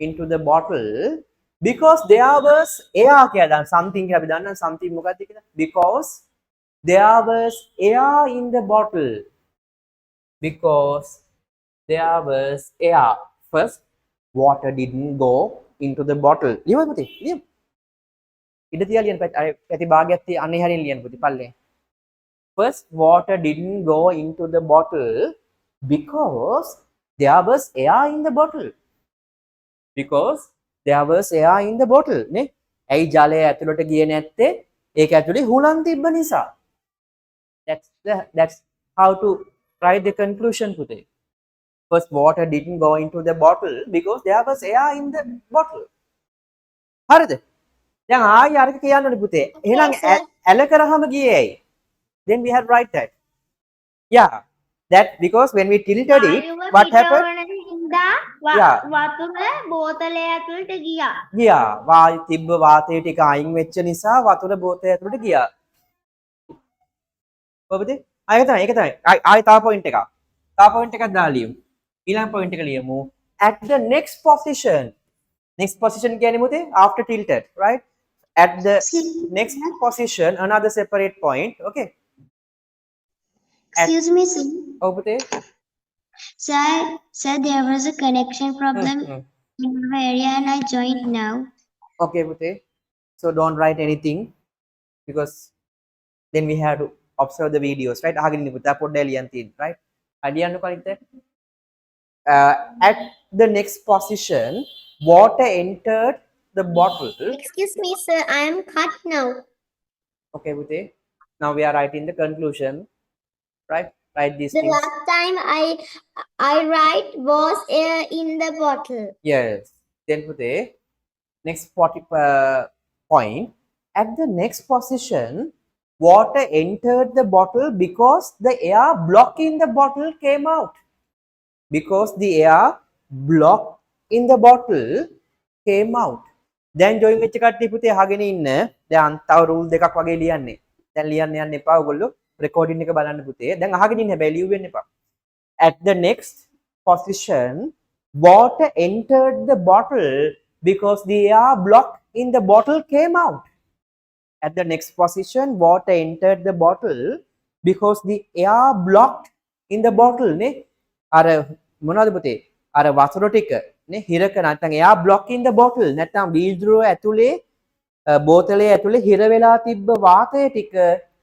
Into the bottle because there was air කියලා something කියලා අපි දන්නවා something මොකක්ද කියලා because there was air in the bottle because there was air first water didn't go into the bottle ලියමු පුතේ ලියමු ඉඩ තියා ලියන්න පැති භාගයක් තිය අනේ හරියෙන් ලියන්න පුතේ පල්ලේ first water didn't go into the bottle because there was air in the bottle because there was air in the bottle නේ ඇයි ජලය ඇතුළට ගියේ නැත්තේ ඒක ඇතුලේ හුලං තිබ්බ නිසා that's how to write the conclusion පුතේ first water didn't go into the bottle because there was air in the bottle හරිද දැන් ආයි අරක කියන්න ඕනේ පුතේ එහෙනම් ඇල කරාම ගියේ ඇයි then we have write that yeah that because when we tilted it what happened වතුර බෝතලය ඇතුළට ගියා. ගියා. වායු තිබ්බ වාතය ටික අයින් වෙච්ච නිසා වතුර බෝතලය ඇතුළට ගියා. ඔබද? ඒක තමයි. ආයි තව පොයින්ට් එකක්. තව පොයින්ට් එකක් දාලා ලියමු. ඊළඟ පොයින්ට් එක ලියමු. At the next position. Next position කියන්නේ මොකද? After tilted, right? At the next position another separate point. Okay. Excuse me, sir. ඔබද? Sir, there was a connection problem in our area and I joined now. Okay, Pute. So don't write anything because then we have to observe the videos, right? Right? At the next position, water entered the bottle. Excuse me, sir, I am cut now. Okay, Pute. Now we are writing the conclusion, right? Write these The things. last time I write was air in the bottle. Yes. Then Pute, next 40 point. At the next position, water entered the bottle because the air block in the bottle came out. Because the air block in the bottle came out. Then join වෙච්ච කට්ටිය පුතේ අහගෙන ඉන්න. දැන් තව rule දෙකක් වගේ ලියන්නේ. දැන් ලියන්න යන්න එපා ඔයගොල්ලෝ. recording එක බලන්න පුතේ. දැන් අහගෙන ඉන්න හැබැයි ලියුවෙන්න එපා. At the next position, water entered the bottle because the air block in the bottle came out. At the next position, water entered the bottle because the air blocked in the bottle. නේ අර මොනවද පුතේ? අර වතුර ටික නේ හිරක නැත්නම් air block in the bottle නැත්නම් වීදුරුව ඇතුලේ බෝතලේ ඇතුලේ හිර වෙලා තිබ්බ වාතය ටික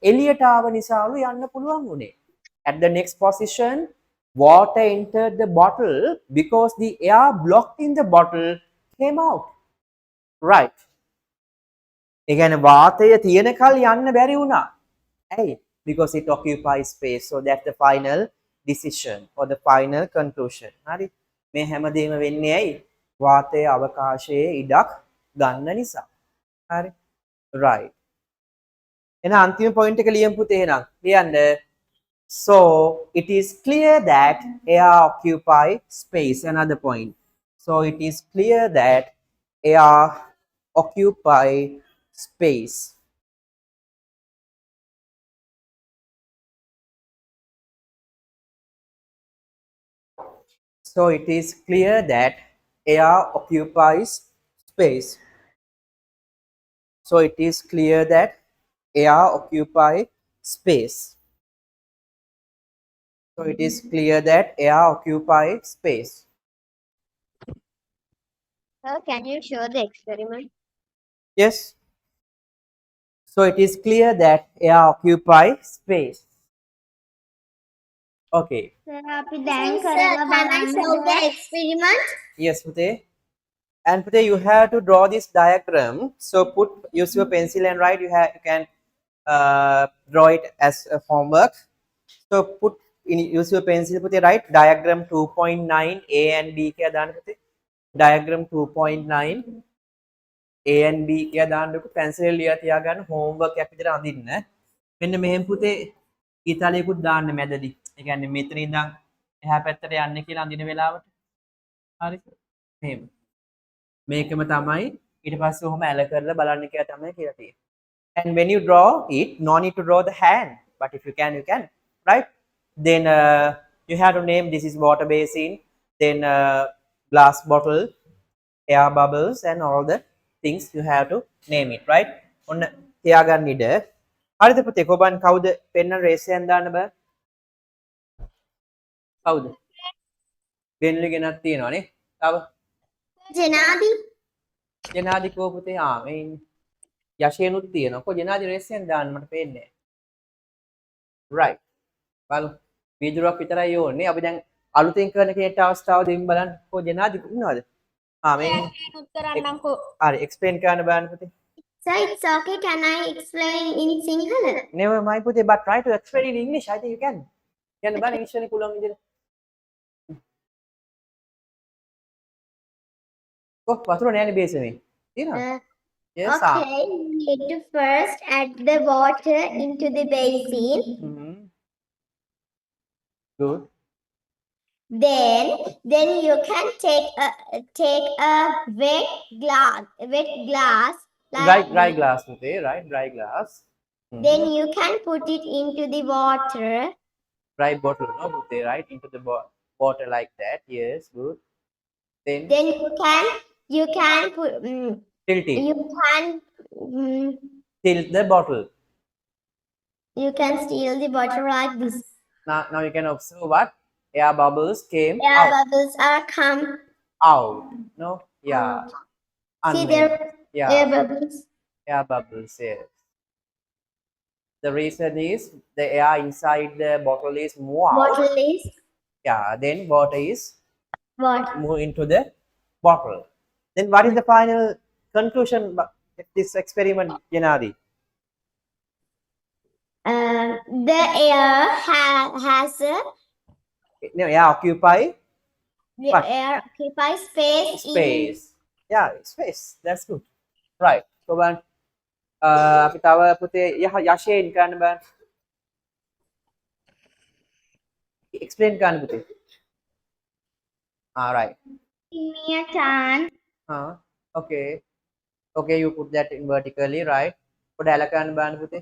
එළියට ආව නිසාලු යන්න පුළුවන් උනේ. At the next position, water entered the bottle because the air blocked in the bottle came out. Right. ඒ කියන්නේ වාතය තියෙන කල් යන්න බැරි වුණා. ඇයි? Because it occupies space. So that's the final decision or the final conclusion. හරි. මේ හැමදේම වෙන්නේ ඇයි? වාතයේ අවකාශයේ ඉඩක් ගන්න නිසා. හරි. right. එහෙනම් අන්තිම පොයින්ට් එක ලියමු පුතේ එහෙනම්. ලියන්න. So it is clear that air occupy space. Another point. So it is clear that air occupy space. So it is clear that air occupies space. So it is clear that air occupy space. So it is clear that air occupy space. Sir, can you show the experiment? Yes. So it is clear that air occupy space. Okay. Sir, අපි දැන් කරලා Can I show the බලන්න. experiment? Yes, Pute. And Pute, you have to draw this diagram. So use your pencil and write. You can draw it as a homework. So use your pencil. Pute, write diagram 2.9 A and B क्या दान Pute? Diagram 2.9 A and B क्या दान देखो pencil लिया තියාගන්න homework එකක් විතර අඳින්න. මෙන්න මෙහෙම පුතේ ඊතාලියකුත් දාන්න මැදදී. ඒ කියන්නේ මෙතන ඉඳන් එහා පැත්තට යන්න කියලා අඳින වෙලාවට. හරි. මෙහෙම. මේකම තමයි ඊට පස්සේ ඔහොම ඇල කරලා බලන්න කියලා තමයි කියලා තියෙන්නේ. And when you draw it, no need to draw the hand, but if you can, right? Then you have to name this is water basin, then glass bottle, air bubbles, and all the things you have to name it, right? ඔන්න තියාගන්න ඉඩ. හරිද පුතේ කොබන් කවුද පෙන්න රේසයෙන් දාන්න බෑ? කවුද? ගෙන්ලි ගෙනත් තියෙනවනේ. තව Janadi. ජනාදි කෝ පුතේ මේ ඉන්නේ. යෂේනුත් තියෙනවා. කො ජනාදි රේසයෙන් දාන්න මට පේන්නේ නැහැ. right. බලමු. වීදුරුවක් විතරයි ඕනේ. අපි දැන් අලුතෙන් කරන කෙනෙක්ට අවස්ථාව දෙන්න බලන්න. කො ජනාදි ඉන්නවද? මේ කරන්නම්කෝ. හරි එක්ස්ප්ලেইন කරන්න බලන්න පුතේ. Sir, it's okay. Can I explain in Sinhala? Never mind පුතේ, but try to explain in English. I think you can. කියන්න බලන්න ඉංග්‍රීසි වලින් පුළුවන් විදිහට. වතුර නෑනේ බේසමේ. තියෙනවද? Yes. Okay, you need to first add the water into the basin. Good. Then you can take a wet glass like Dry glass පුතේ, right? Dry glass. then you can put it into the water. Dry bottle, no putte, right? Into the water like that. Yes, good. Then Then you can put tilt it. you can mm, Tilt the bottle. you can steal the bottle like this. Now you can observe what air bubbles came Air out. bubbles are come Out. No? Yeah. See Unmade. there Yeah. air bubbles. Air bubbles, yes. The reason is the air inside the bottle is move out. Bottle is Yeah, then water is what? move into the bottle. Then what is the final conclusion of this experiment, Janadi? The air has a No, air occupy the What? air occupies space. space. Yeah, space. That's good. Right. So, අපි තව පුතේ යෂයෙන් කරන්න බෑ. Explain කරන්න පුතේ. Right. Give me a turn. Okay. Okay, you put that in vertically, right? පොඩ ඇල කරන්න බෑන පුතේ.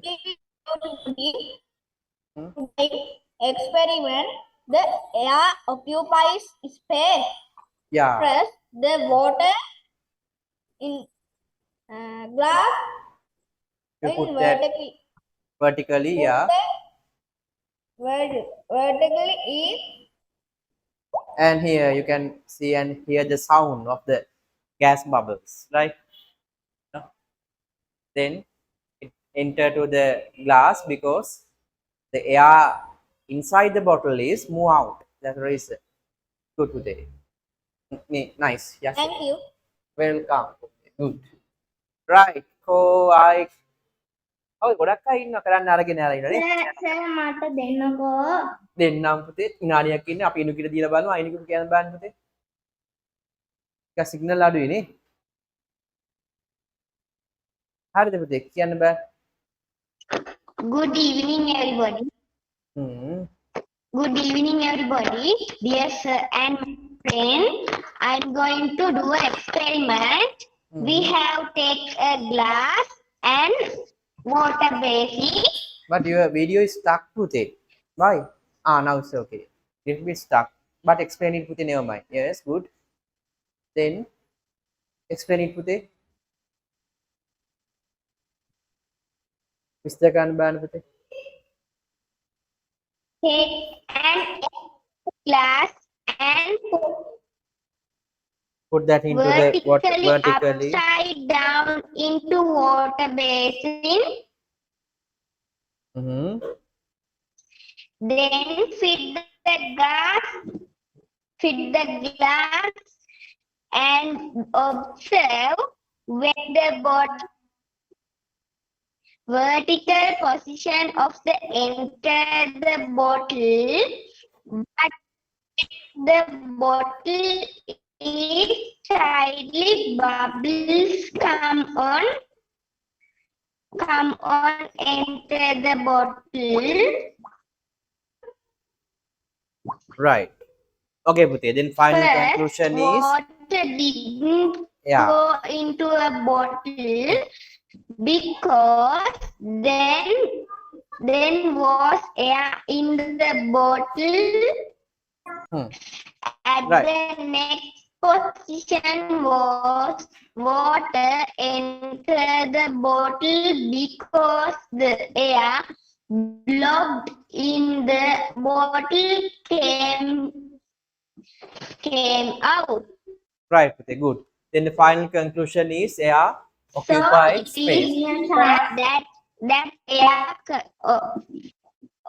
Experiment. The air occupies space. Yeah. Press the water in glass You in put that vertically, yeah. Vertically is And here you can see and hear the sound of the gas bubbles, right? No? Then it enter to the glass because the air inside the bottle is move out. That's the reason. Good today. Nice. Yes. thank you. Welcome. Good. Right. So ගොඩක් අය ඉන්න කරන්න අරගෙන ආලා ඉන්නනේ. Sir මට දෙන්නකෝ. දෙන්නම් පුතේ විනාඩියක් ඉන්නේ අපි ඉනුකිට දීලා බලමු අයිනුකිට කියන්න බෑනේ පුතේ. ටිකක් සිග්නල් අඩුයි නේ. හරිද පුතේ? කියන්න බෑ. Good evening, everybody. Hmm. Good evening, everybody. Dear sir and friend, I'm going to do an experiment. We have take a glass and water basin. But your video is stuck පුතේ. Why? Now it's okay. It will be stuck. But explain it පුතේ, never mind. Yes, good. Then explain it පුතේ. විස්තර කරන්න බෑනේ පුතේ. Take an glass and Put that into the water vertically. upside down into water basin. Then fit the glass and observe when the vertical position of the enter the bottle, but the bottle is slightly bubbles come on enter the bottle. Right. Okay පුතේ. Then final First, conclusion is water didn't Yeah. go into a bottle because then was air in the bottle. At Right. the next position was water enter the bottle because the air blocked in the bottle came out. Right පුතේ. Good. Then the final conclusion is air occupied So it space. means that air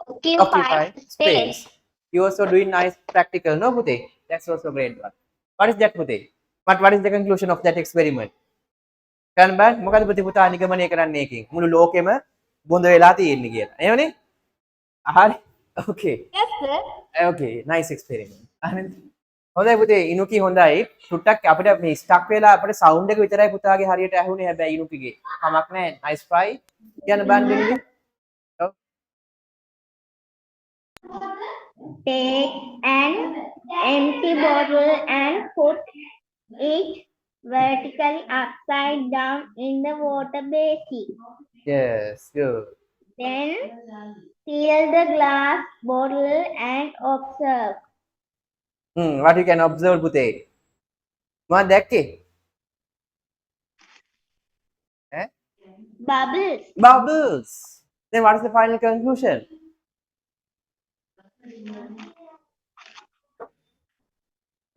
occupied Occupied space. You also doing nice practical, no පුතේ? That's also great one. What is that පුතේ? What is the conclusion of that experiment? කරන්න බෑ. මොකද පුතේ පුතා නිගමනය කරන්නේ එකකින්. මුළු ලෝකෙම බොඳ වෙලා තියෙන්නේ කියලා. එහෙමනේ? හරි. Okay. Yes, sir. Okay, nice experiment. හොඳයි පුතේ ඉනුකි හොඳයි. සුට්ටක් අපිට මේ ස්ටක් වෙලා අපිට සවුන්ඩ් එක විතරයි පුතාගේ හරියට ඇහුනේ. හැබැයි ඉනුකිගේ කමක් නැහැ. nice try. කියන්න බෑනේ දෙන්නේ. Take an empty bottle and put it vertically upside down in the water basin. Yes, good. Then fill the glass bottle and observe. What you can observe පුතේ? මොකක්ද දැක්කේ? Bubbles. Bubbles. Then what is the final conclusion?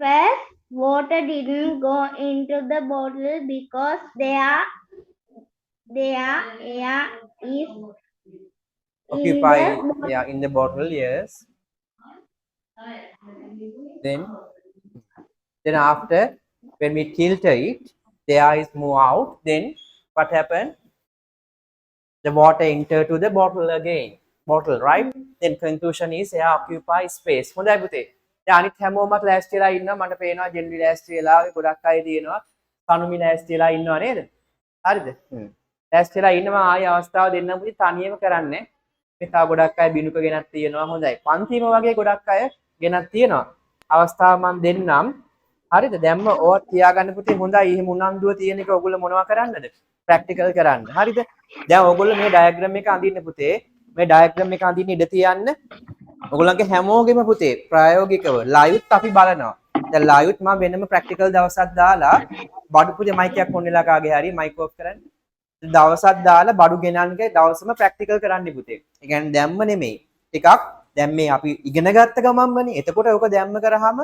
First, water didn't go into the bottle because their air is Occupied, yeah, in the bottle, yes. Then after, when we tilt it, the air is move out. Then what happened? The water enter to the bottle again. Bottle, right? Then conclusion is air occupy space. හොඳයි පුතේ. දැන් අනිත් හැමෝමත් ලෑස්ති වෙලා ඉන්නවා. මට පේනවා ජෙන්ලි ලෑස්ති වෙලා, ගොඩක් අය තියෙනවා. සනුමි ලෑස්ති වෙලා ඉන්නව නේද? හරිද? ලෑස්ති වෙලා ඉන්නවා ආයෙ අවස්ථාව දෙන්න පුතේ තනියම කරන්නේ. මේ තව ගොඩක් අය බිනුක ගෙනත් තියෙනවා. හොඳයි. පන්තිම වගේ ගොඩක් අය ගෙනත් තියෙනවා. අවස්ථාව මම දෙන්නම්. හරිද? දැම්ම ඕවා තියාගන්න පුතේ හොඳයි. එහෙම උනන්දුව තියෙන එක ඔයගොල්ලෝ මොනවා කරන්නද? ප්‍රැක්ටිකල් කරන්න. හරිද? දැන් ඔයගොල්ලෝ මේ ඩයග්‍රෑම් එක අඳින්න පුතේ. මේ ඩයග්‍රෑම් එක අඳින්න ඉඩ තියන්න. ඔයගොල්ලන්ගේ හැමෝගෙම පුතේ ප්‍රායෝගිකව ලයිව්ත් අපි බලනවා. දැන් ලයිව්ත් මම වෙනම ප්‍රැක්ටිකල් දවසක් දාලා බඩු පුතේ මයික් එකක් ඔන් වෙලා කාගේ හරි මයික් ඔෆ් කරන්න. දවසක් දාලා බඩු ගෙනන්නේ දවසම ප්‍රැක්ටිකල් කරන්න පුතේ. ඒ කියන්නේ දැම්ම නෙමෙයි. ටිකක් දැන් මේ අපි ඉගෙන ගත්ත ගමන්මනේ. එතකොට ඕක දැම්ම කරාම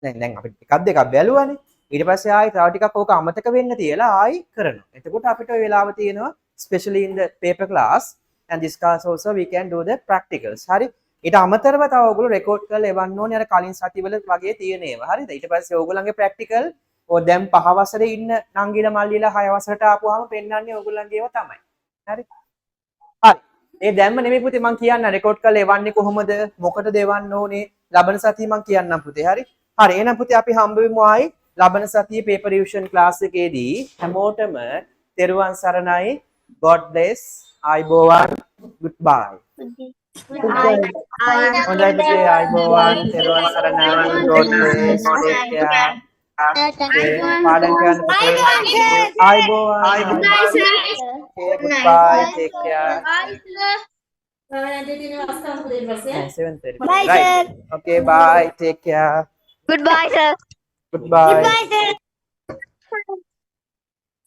දැන් අපි එකක් දෙකක් බැලුවානේ. ඊට පස්සේ ආයි තව ටිකක් ඕක අමතක වෙන්න තියලා ආයි කරනවා. එතකොට අපිට ওই වෙලාව තියෙනවා especially in the paper class and this class also we can do the practicals. හරි. ඊට අමතරව තව ඔයගොල්ලෝ රෙකෝඩ් කරලා එවන්න ඕනේ අර කලින් සතිවල වගේ තියෙන ඒවා. හරිද? ඊට පස්සේ ඔයගොල්ලන්ගේ ප්‍රැක්ටිකල් ඔය දැන් 5 වසරේ ඉන්න නංගිලා මල්ලිලා 6 වසරට ආපුවාම පෙන්වන්නේ ඔයගොල්ලන්ගේ ඒවා තමයි. හරි. හරි. ඒ දැම්ම නෙමෙයි පුතේ මම කියන්න රෙකෝඩ් කරලා එවන්නේ කොහොමද? මොකටද එවන්න ඕනේ? ලබන සතියේ මම කියන්නම් පුතේ. හරි. හරි. එහෙනම් පුතේ අපි හම්බ වෙමු ආයි ලබන සතියේ paper revision class එකේදී හැමෝටම තෙරුවන් සරණයි. God bless. අයබෝවන්. Goodbye. හොඳයි පුතේ අයබෝවන්. තෙරුවන් සරණයි. God bless. Take care. Okay. පාඩම් කරන්න පුතේ. අයබෝවන්. Okay. Goodbye. Take care. 7:30. Right. Okay. Bye. Take care. Goodbye, sir. Goodbye.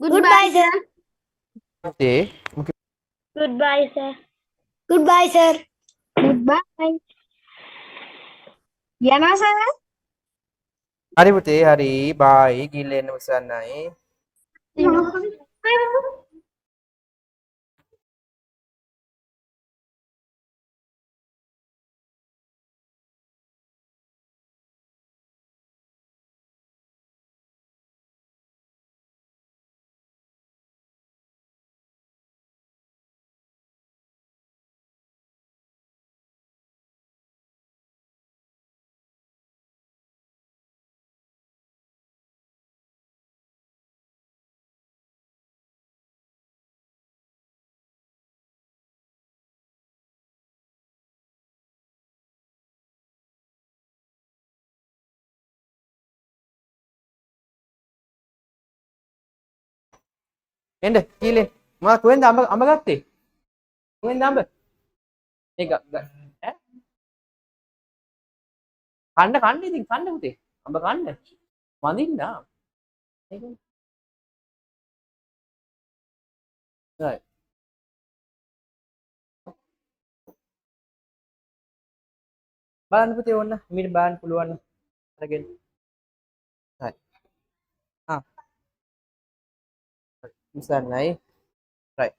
Goodbye, sir. Okay. Goodbye, sir. Goodbye, sir. Goodbye. යනවා sir. හරි පුතේ හරි. Bye. ගිහින් එන්න උසන්නයි. එන්න කීලෙන් මොකක් වෙන්ද අඹ ගත්තේ වෙන්ද අඹ මේක ඈ කන්න ඉතින් කන්න පුතේ අඹ කන්න වඳින්න මේක right බලන්න පුතේ ඕන්න මීට බලන්න පුළුවන් අරගෙන right ආ ඉස්සන්නයි right